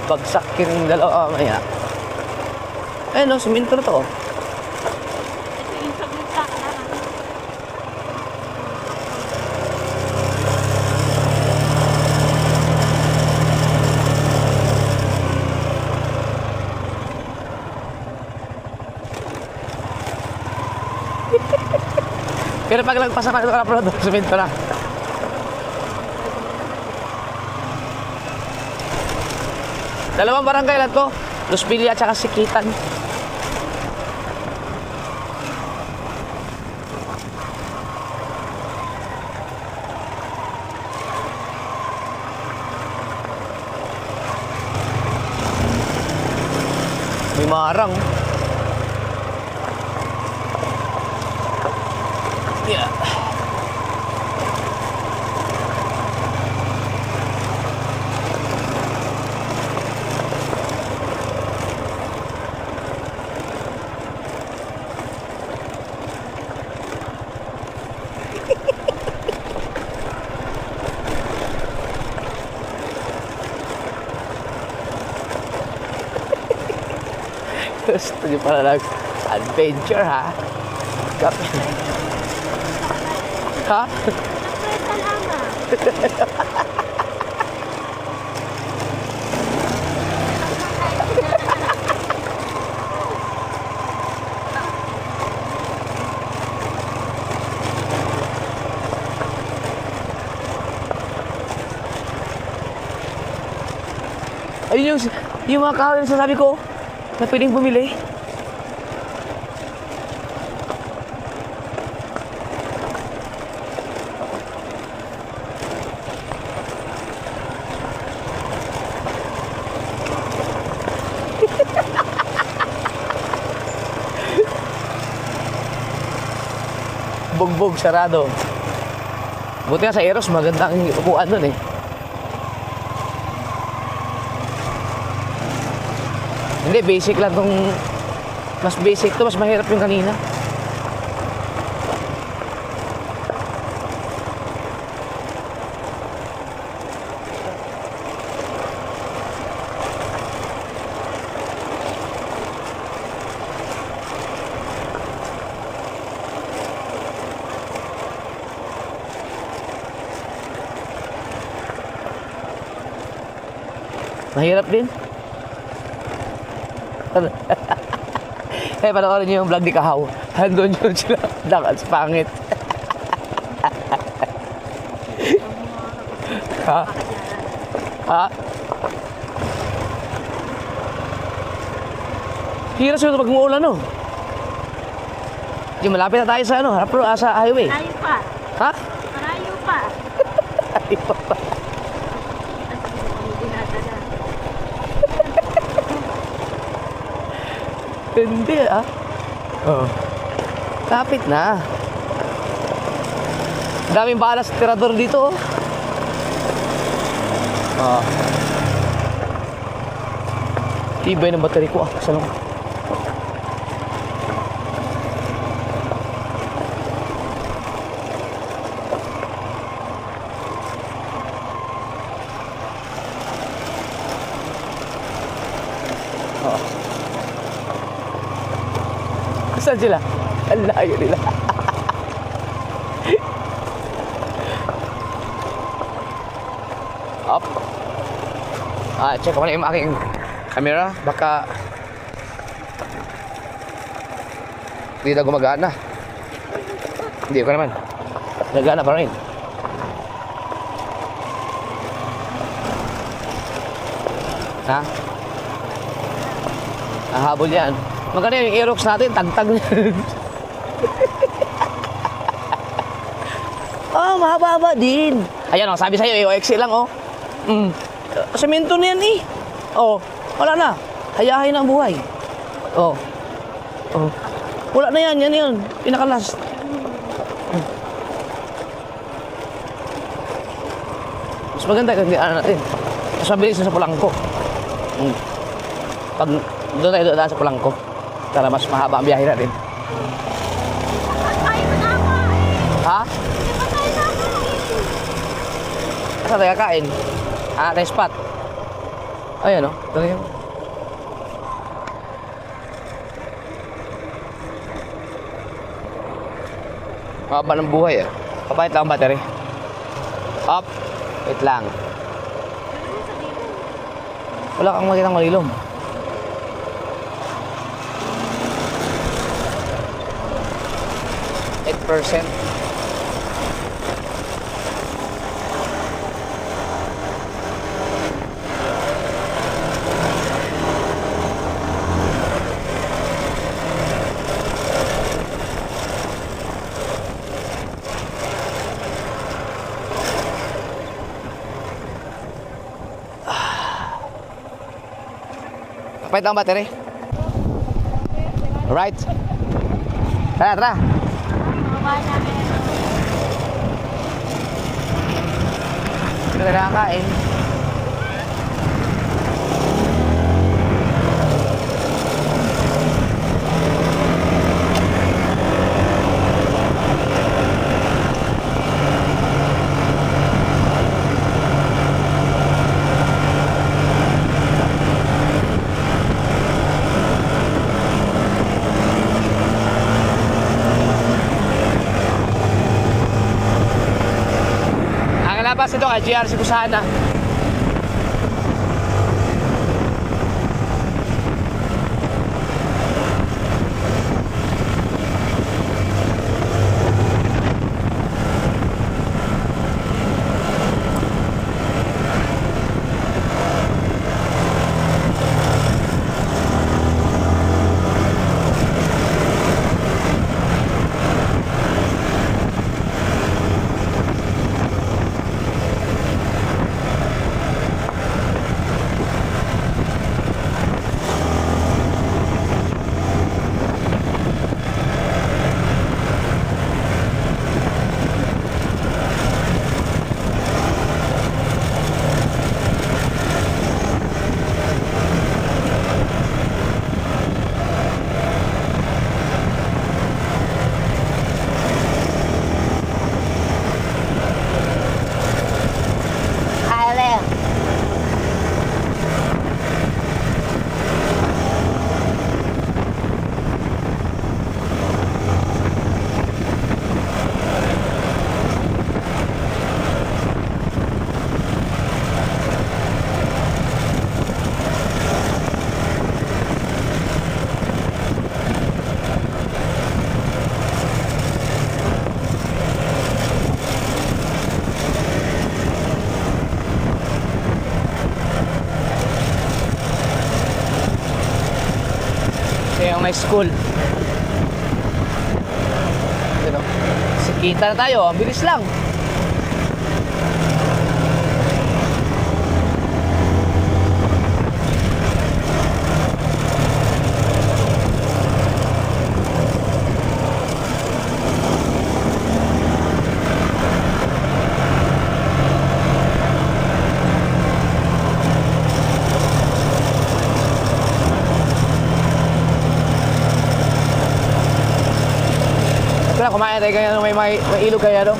Bagsak yung dalawa mamaya. Eh no, siminto na to. Ito yung saglit sa kailangan. Pero pag lagpasan ka ito ka na siminto na. Dalawang barangay lang to. Los Pilia at saka Sikitan. humarang. Yeah. Gusto niyo pala nag-adventure, ha? Ha? Ayun yung mga kahoy na sasabi ko na pwedeng bumili. Bugbog, sarado. Buti nga sa Eros, magandang upuan nun eh. Hindi, basic lang tong... Mas basic to, mas mahirap yung kanina. Mahirap din. Eh, panoorin niyo yung vlog ni Kahaw. Handun yun sila. Dakas pangit. Ha? Ha? Hirap sila pag umuulan, no? Di, malapit na tayo sa, ano, sa highway. Malayo pa. Ha? Malayo pa. Ayaw pa. Hindi, ah. Oh. Kapit na. Daming balas tirador dito, oh. Ah. Tibay ng battery ko, ah. Salong. Oh. Saan sila? Ang layo nila. Up. Check ko na yung aking camera. Baka hindi na gumagana. Hindi ko naman. Nagana pa rin. Ha? Nahabol yan. Maganda yung Aerox natin, tagtag na. Oh, mahaba-haba din. Ayan, oh, sabi sa'yo, EOXC lang, oh. Semento na yan, eh. Oh, wala na. Hayahay na ang buhay. Oh. Oh. Wala na yan, yan. Pinakalas. Mas maganda kung ano natin. Mas mabilis na sa Pulangko. Pag doon tayo doon sa Pulangko. Para mas mahaba ang biyahe natin. Ha? Saan tayo kakain? Tayo spot. Ayan, o. Ito na yun. Mahaba ng buhay, eh. Papahit lang ang battery. Up. Wait lang. Wala kang makitang malilom. %. Kapait lang ang battery. Alright. Tara, tara. Baba namin. Sino na nakakain? Ang labas ito kay GR Busana. Yung may school. Ano? Kita na tayo, ang bilis lang. Tara, kumain tayo kaya may ilog kaya doon.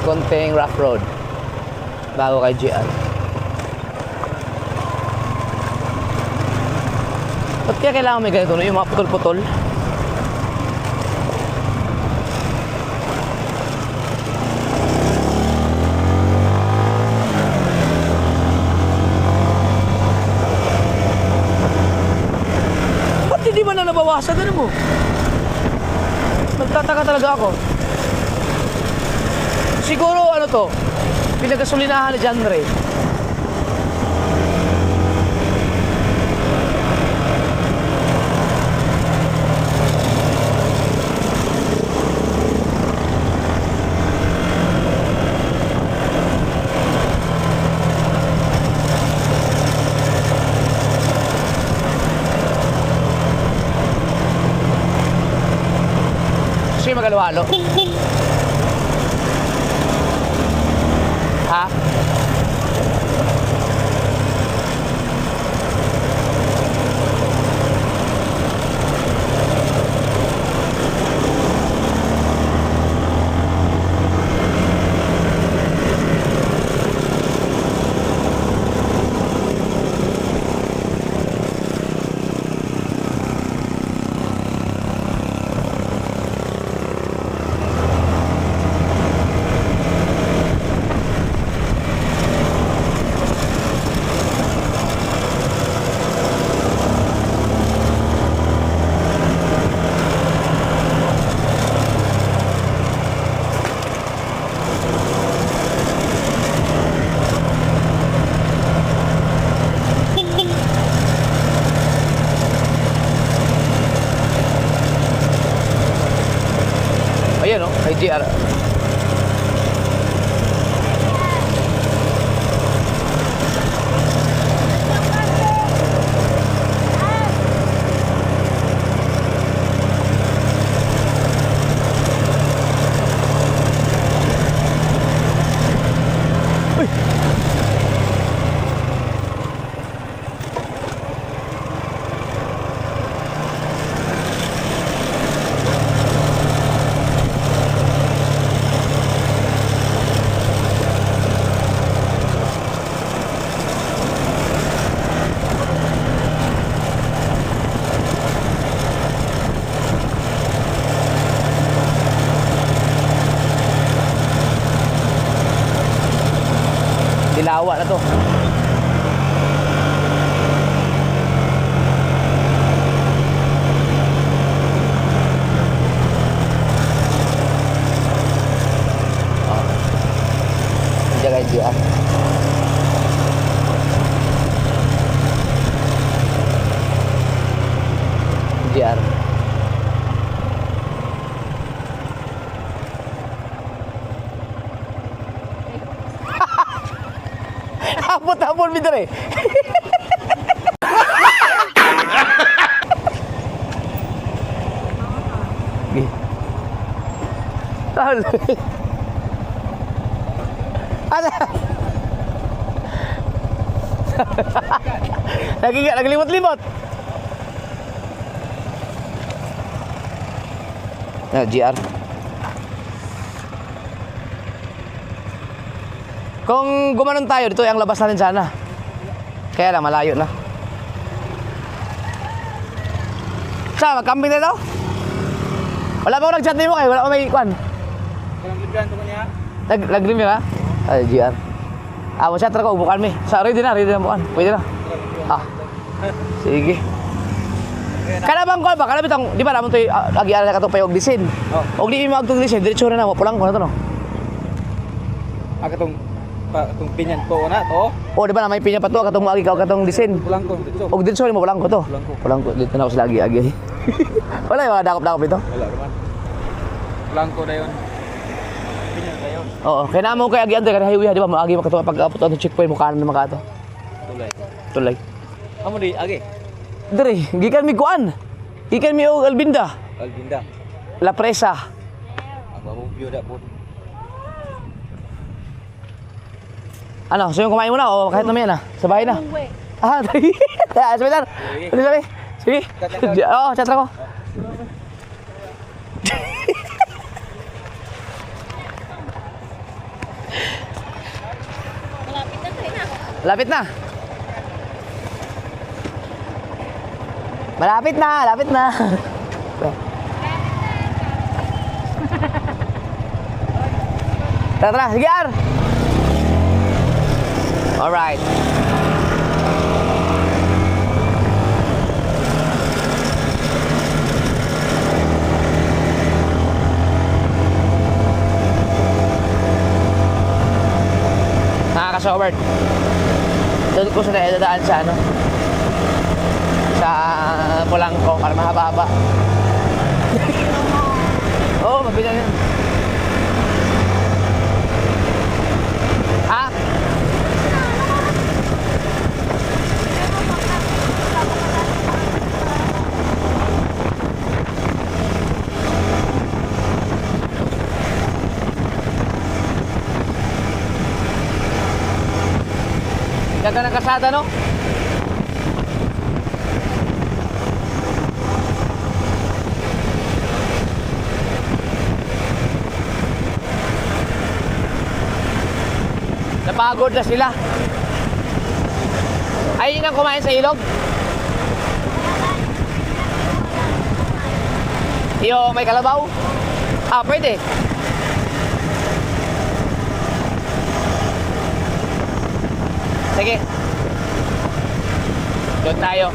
Konting rough road bago kay GR. Ba't kaya kailangan may ganito, no? Yung mga putol-putol? Ba't hindi man na nabawasan? Ano mo? Nagtataka talaga ako. Siguro ano to? Pinagasolinahan ni John Ray. Gusto yung magalwalo? Ha? GR. Dilawa na to. Jaga GR. GR. Hapon-hapon bidar eh. Gih. Tahan. Ada. Lagi limot-limot. Nah, GR. Kung gumanon tayo, dito yung labas natin sana. Kaya lang, malayo na. Sa, magkambing na daw? Wala pa ako nag-chat din mo kayo, wala pa may kwan. Walang libyan ko niya. Nag-lim yun ha? Ay, GR. Chat na ko, bukan mi. Sa, ready na bukan. Pwede na. Sige. Kada bang kwan ba? Kada bitang, di ba naman ito agi-ala na katong payog disin. Og di mo agtong disin, diretso na pulang ko na to no? Itong pinyan ko na to. O, di ba na may pinya pa to, katong agi ka katong disin. Pulang ko dito. Og diretso mo pulang ko to. Pulang ko, dito na ako sila agi-agi. Wala yung mga dakop-dakop ito? Wala naman. Pulang ko na yun. Pinyan na yun. Oo, kaya naman ko kay agi ante kada highway di ba maagi makatuwa pag-apot ang checkpoint mo kanan naman kato. Tulay. Amo di agi. Dire, gikan mi kuan. Gikan mi og Albinda. Albinda. La Presa. Ako view da po. Ano, so yung kumain mo na o kahit naman yan sa bahay na. Ah, sige. Sebentar. Sorry. Sige. Oo, chat ako. Malapit na tayo na. Lapit na. Lapit na. Tara, sige Ar. Alright. Nakaka-sobert. Doon ko sa dadaan sa ano, sa Polanco para mahaba-haba. Oo, mabila yan. Ha? Ganda ng kasada, no? Napagod na sila. Ayun ang kumain sa ilog. Yung may kalabaw. Ah, pwede. Sige. Doon tayo.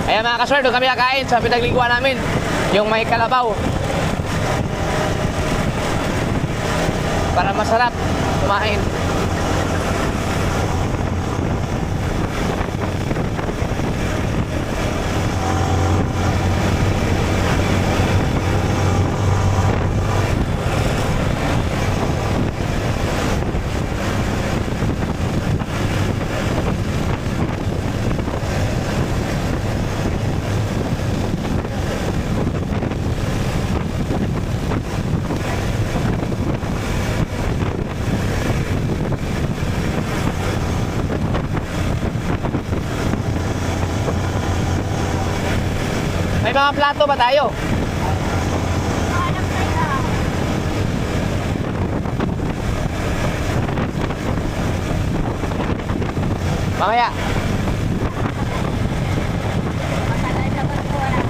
Ayan mga kaswar, doon kami kakain sa pinaglingkuhan namin. Yung may kalabaw. Para masarap kumain. May mga plato ba tayo? Hanap tayo ah. Mamaya. Matagal na ba ito wala?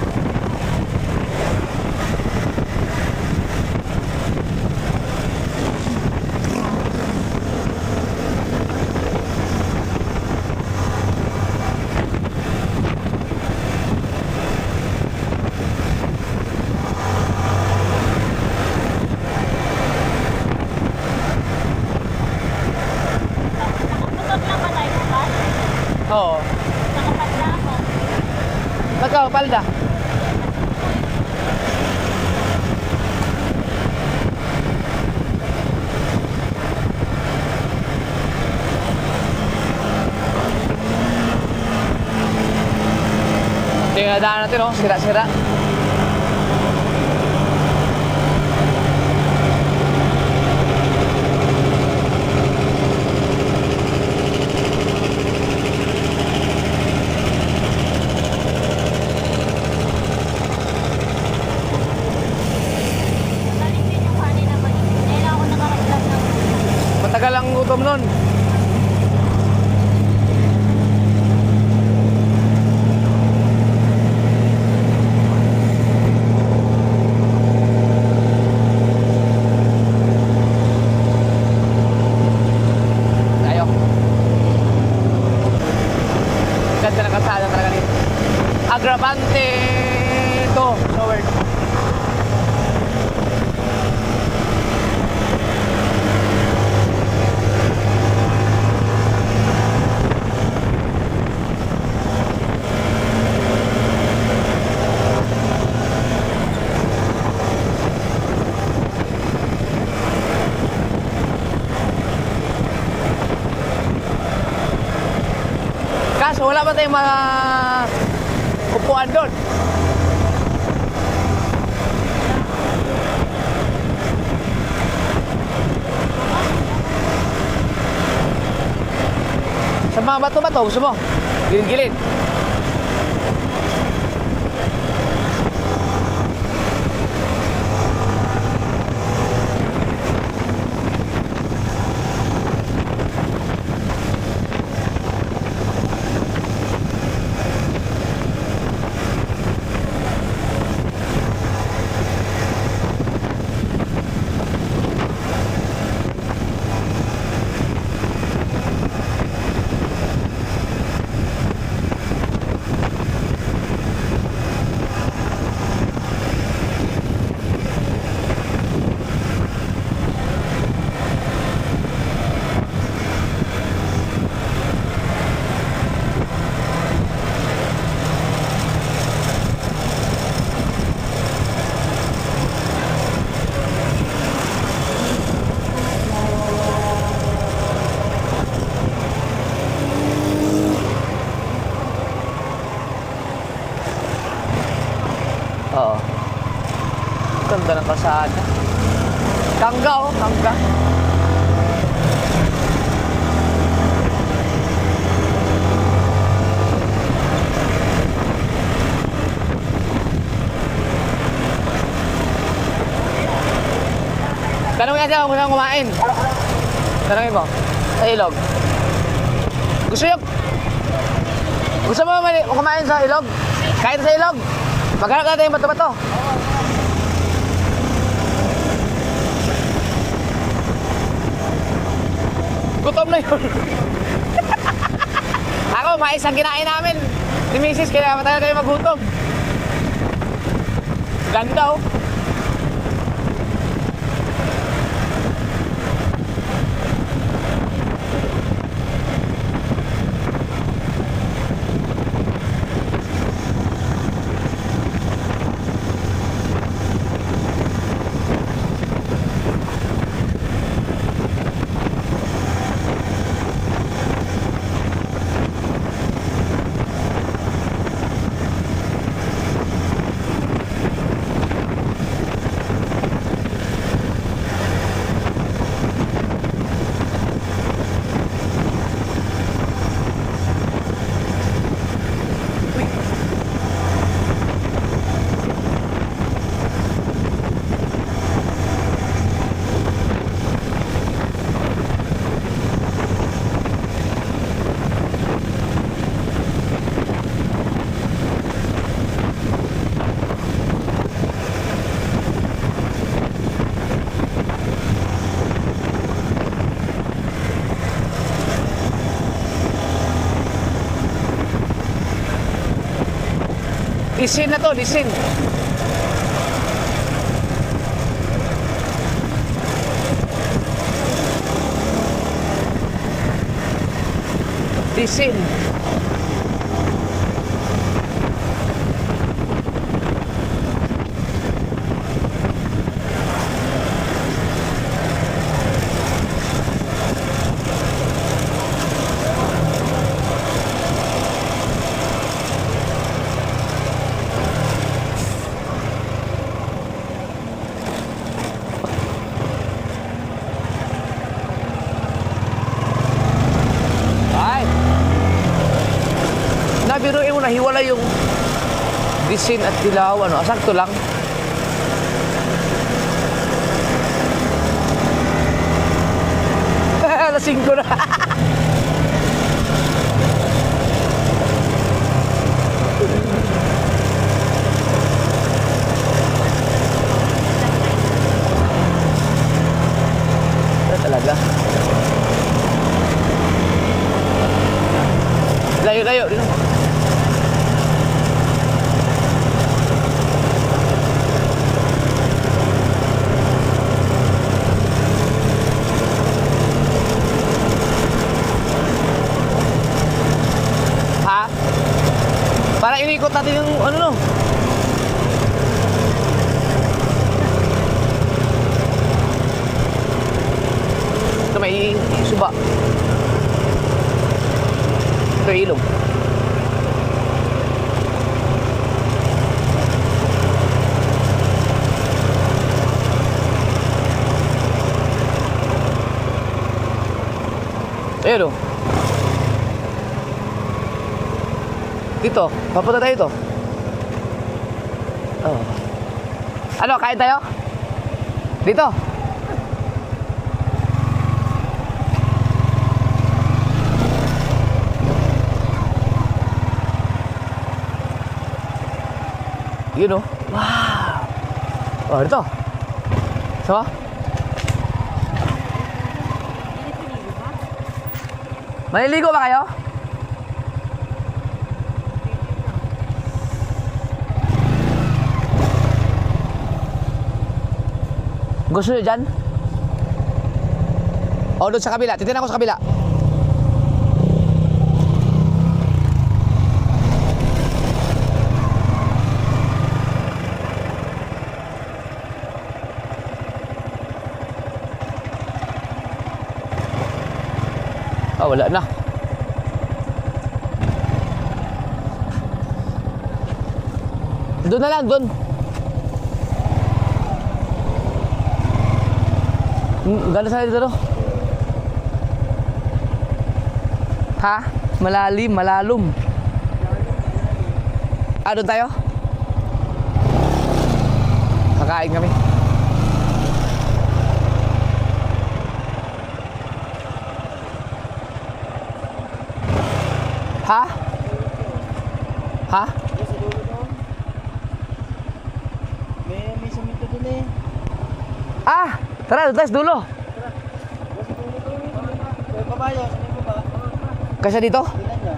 Nakapusog lang ba tayo bukas? Oo. Nakapasla ako. Magkao, palda. Tingnan daan natin, oh. Sira-sira. Galing din yung kanin na mainit. Kaya ako nakaramdam ng Matagal ang gutom nun. Tayo. Ganda ng kalsada talaga dito. Agravante to, Showard. Kaso wala ba tayong mga upuan doon? Sa mga bato-bato, gusto mo? Gilid-gilid. Oo. Ganda ng kalsada. Kangga, oh, kangga. Tanongin natin kung saan kumain. Tanongin mo. Sa ilog. Gusto mo kumain sa ilog? Kahit sa ilog? Maghanap natin yung bato-bato. Gutom na yun. Ako, mais ang kinain namin ni Mrs. Kaya matagal kayo magutom. Ganda, oh. Disin na to, disin. Disin. Ay. Nabiruin mo, nahiwala yung disin at dilaw. Ano, sakto lang. Lasing ko na. Talaga. Layo-layo. Ha? Para inikot natin yung ano no? Ito may suba. Ito ilog. Ayun o. Dito, papunta tayo dito. Oh. Ano, kain tayo? Dito. Yun o. Wow. Oh, dito. Sama? Maliligo ba kayo? Gusto nyo dyan? O, doon sa kabila. Titignan ko sa kabila. Ah, wala na. Doon na lang, doon. Gano'n sa'yo dito, no? Ha? Malalim, malalum. Ah, doon tayo? Kakain kami. Ha? Ha? May samito dun eh. Ah! Tara, doon tayo sa dulo. May babayo, saan mo ba? Kasya dito? Tingnan niya.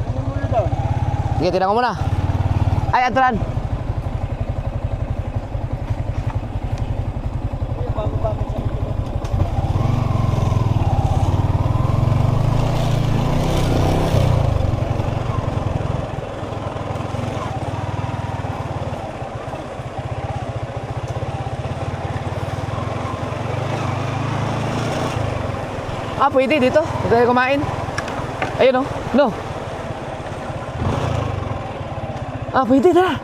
Ano muna daw? Sige, tinan ko muna. Ay, Antran. Kuya, bago ba may samito dun? Ah, pwede dito. Dito tayo kumain. Ayun o. No. Ah, pwede na.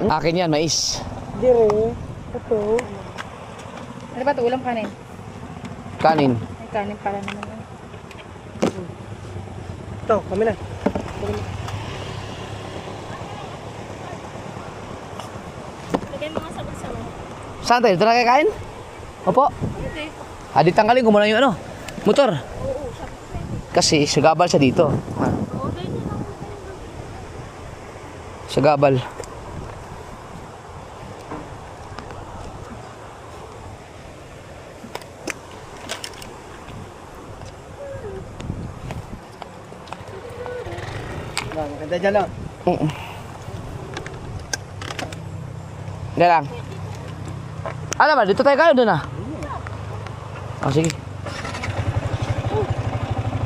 Akin yan, mais. Dire. Ito. Ano ba ito? Ulam kanin? Kanin. Ay, kanin pala naman yun. Ito, kami na. Lagay mga sabag-sabag. Saan tayo? Dito na kayo kain? Opo. Pwede. Adi tanggalin ko muna yung ano, motor. Kasi sagabal siya dito. Ha? Okay na lang. Sagabal. Maganda dyan lang. Hindi lang. Ano ba? Dito tayo kayo doon ah. Oh, sige.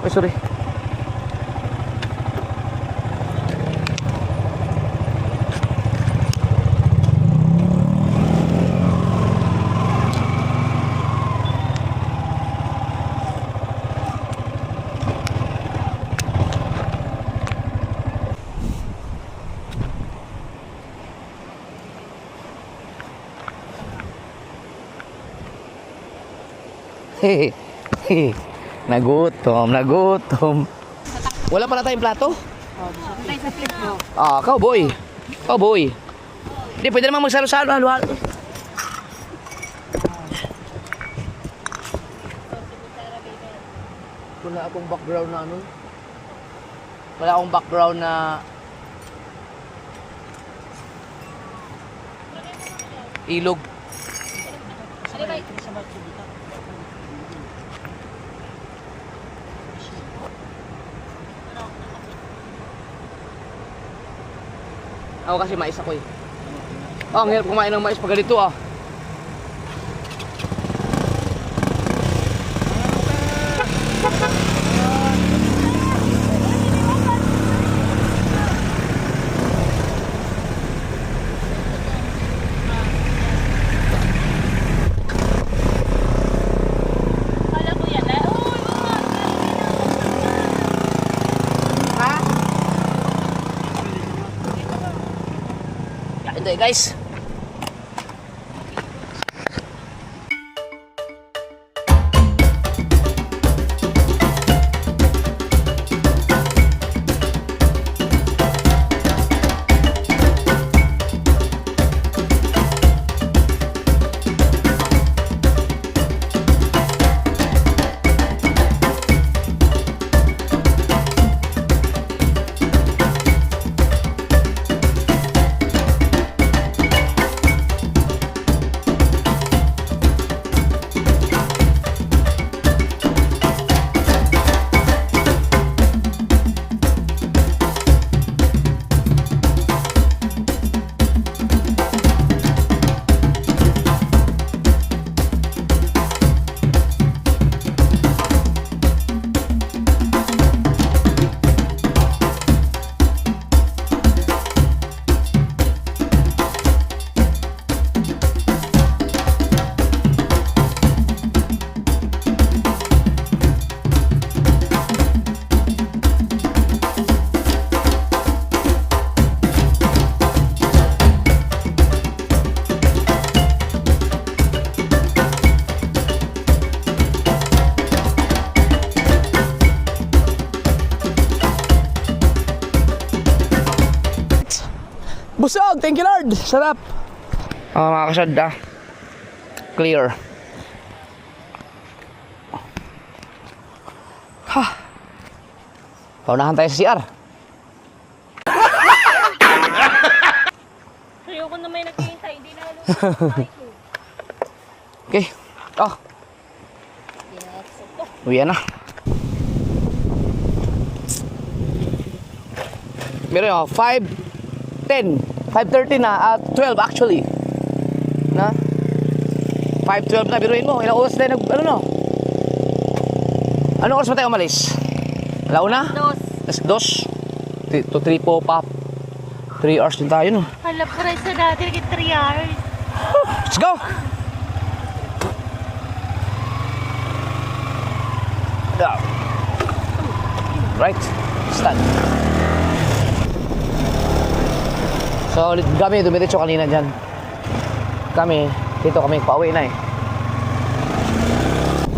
Ay, sorry. Hehehe. Nagutom. Wala pa na tayong plato? Ah, cowboy. Cowboy. Hindi, pwede naman magsalo-salo. Halo-halo. Wala akong background na ano. Wala akong background na ilog. Ako kasi mais ako eh. Oh, ang hirap kumain ng mais pag ganito ah. Kala ko yan. Kain tayo guys. Busog! Thank you Lord! Sarap! Mga kasad ah. Clear. Ha! Paunahan tayo sa CR. Ayoko na may naghihintay. Hindi na alam. Okay. Oh. Uwi na. Meron oh, 5:10. 5:30 na, 12 actually. Na? 5:12 na, biruin mo. Ilang oras tayo ano no? Anong oras ba tayo umalis? Alauna? 2. 2 to 3 po, pop. 3 hours din tayo, no? Hala, price na dati. Naging 3 hours. Let's go! Yeah. Right. Stand. So, kami dumiretso kanina dyan. Dito kami pauwi na eh.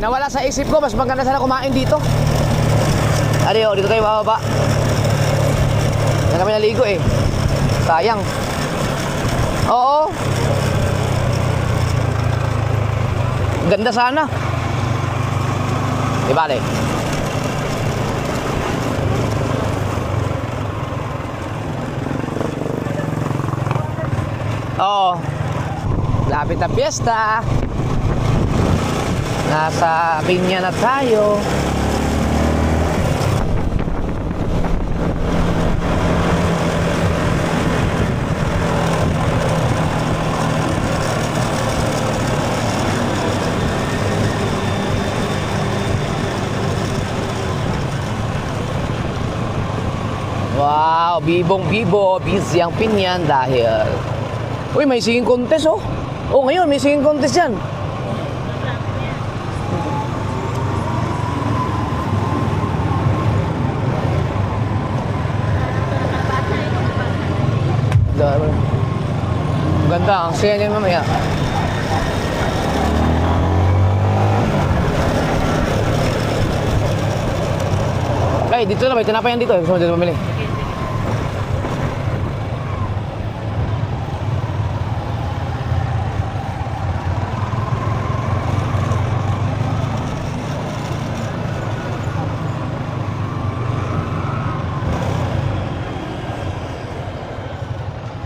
Nawala sa isip ko, mas maganda sana kumain dito. Adiyo, dito tayo bababa. Diyan kami naligo eh. Sayang. Oo. Ganda sana. Di bale. Oo. Lapit na piyesta. Nasa Pinya na tayo. Wow, bibong-bibo, busy ang Pinyan dahil... Uy, may singing contest oh. Oh, ngayon may singing contest yan. Ganda, ang saya niyan mamaya. Ay, dito na, may tinapayan dito. Gusto mo dito pamili?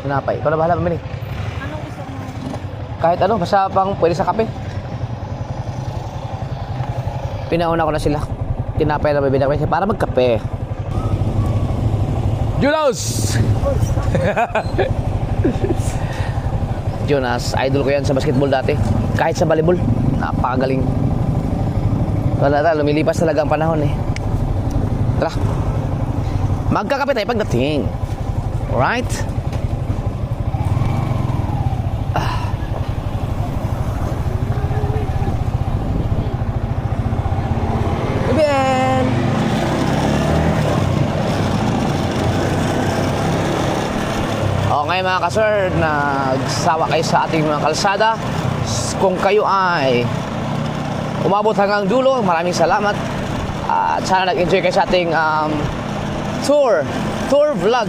Tinapay. Ikaw na bahala pamili. Anong gusto mo? Kahit ano, basta pang pwede sa kape. Pinauna ko na sila. Tinapay na bibili ko para magkape. Jonas! Jonas, idol ko yan sa basketball dati. Kahit sa volleyball, napakagaling. Wala na, lumilipas talaga ang panahon eh. Tara. Magkakape tayo pagdating. Alright? Ben! Okay mga ka-sir, nagsawa kayo sa ating mga kalsada. Kung kayo ay umabot hanggang dulo, maraming salamat. At sana nag-enjoy kayo sa ating tour vlog.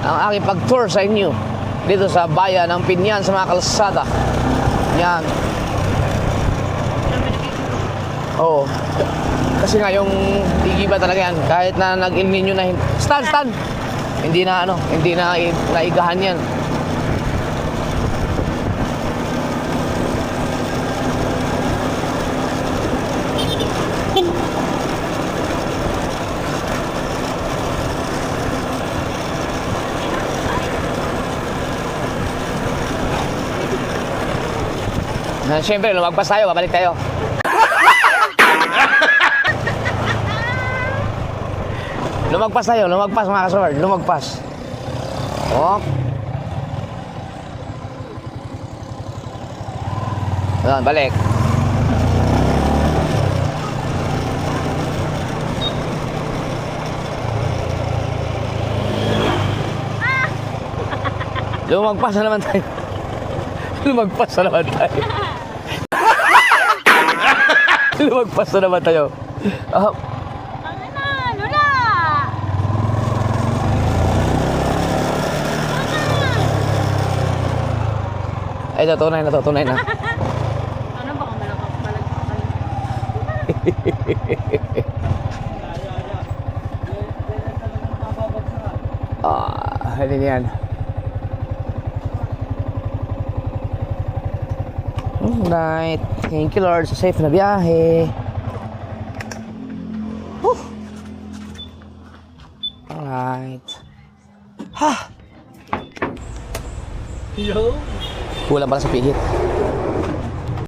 Ang aking pag-tour sa inyo dito sa bayan ng Pinyan sa mga kalsada. Yan. Oo. Kasi nga yung igiba talaga yan. Kahit na nag-El Nino na stand! Hindi na naigahan yan. Siyempre, lumagpas tayo, babalik tayo. Lumagpas mga kasword, lumagpas. Oh. Ayan, balik. Lumagpas na naman tayo. Lumagpas na naman tayo. Lumagpas na naman tayo. Ay, tunay na. Ano ba kung malagpak Hindi yan. Alright. Thank you, Lord. Sa safe na biyahe. Alright. Ha! Yo! Kulang pala sa pihit.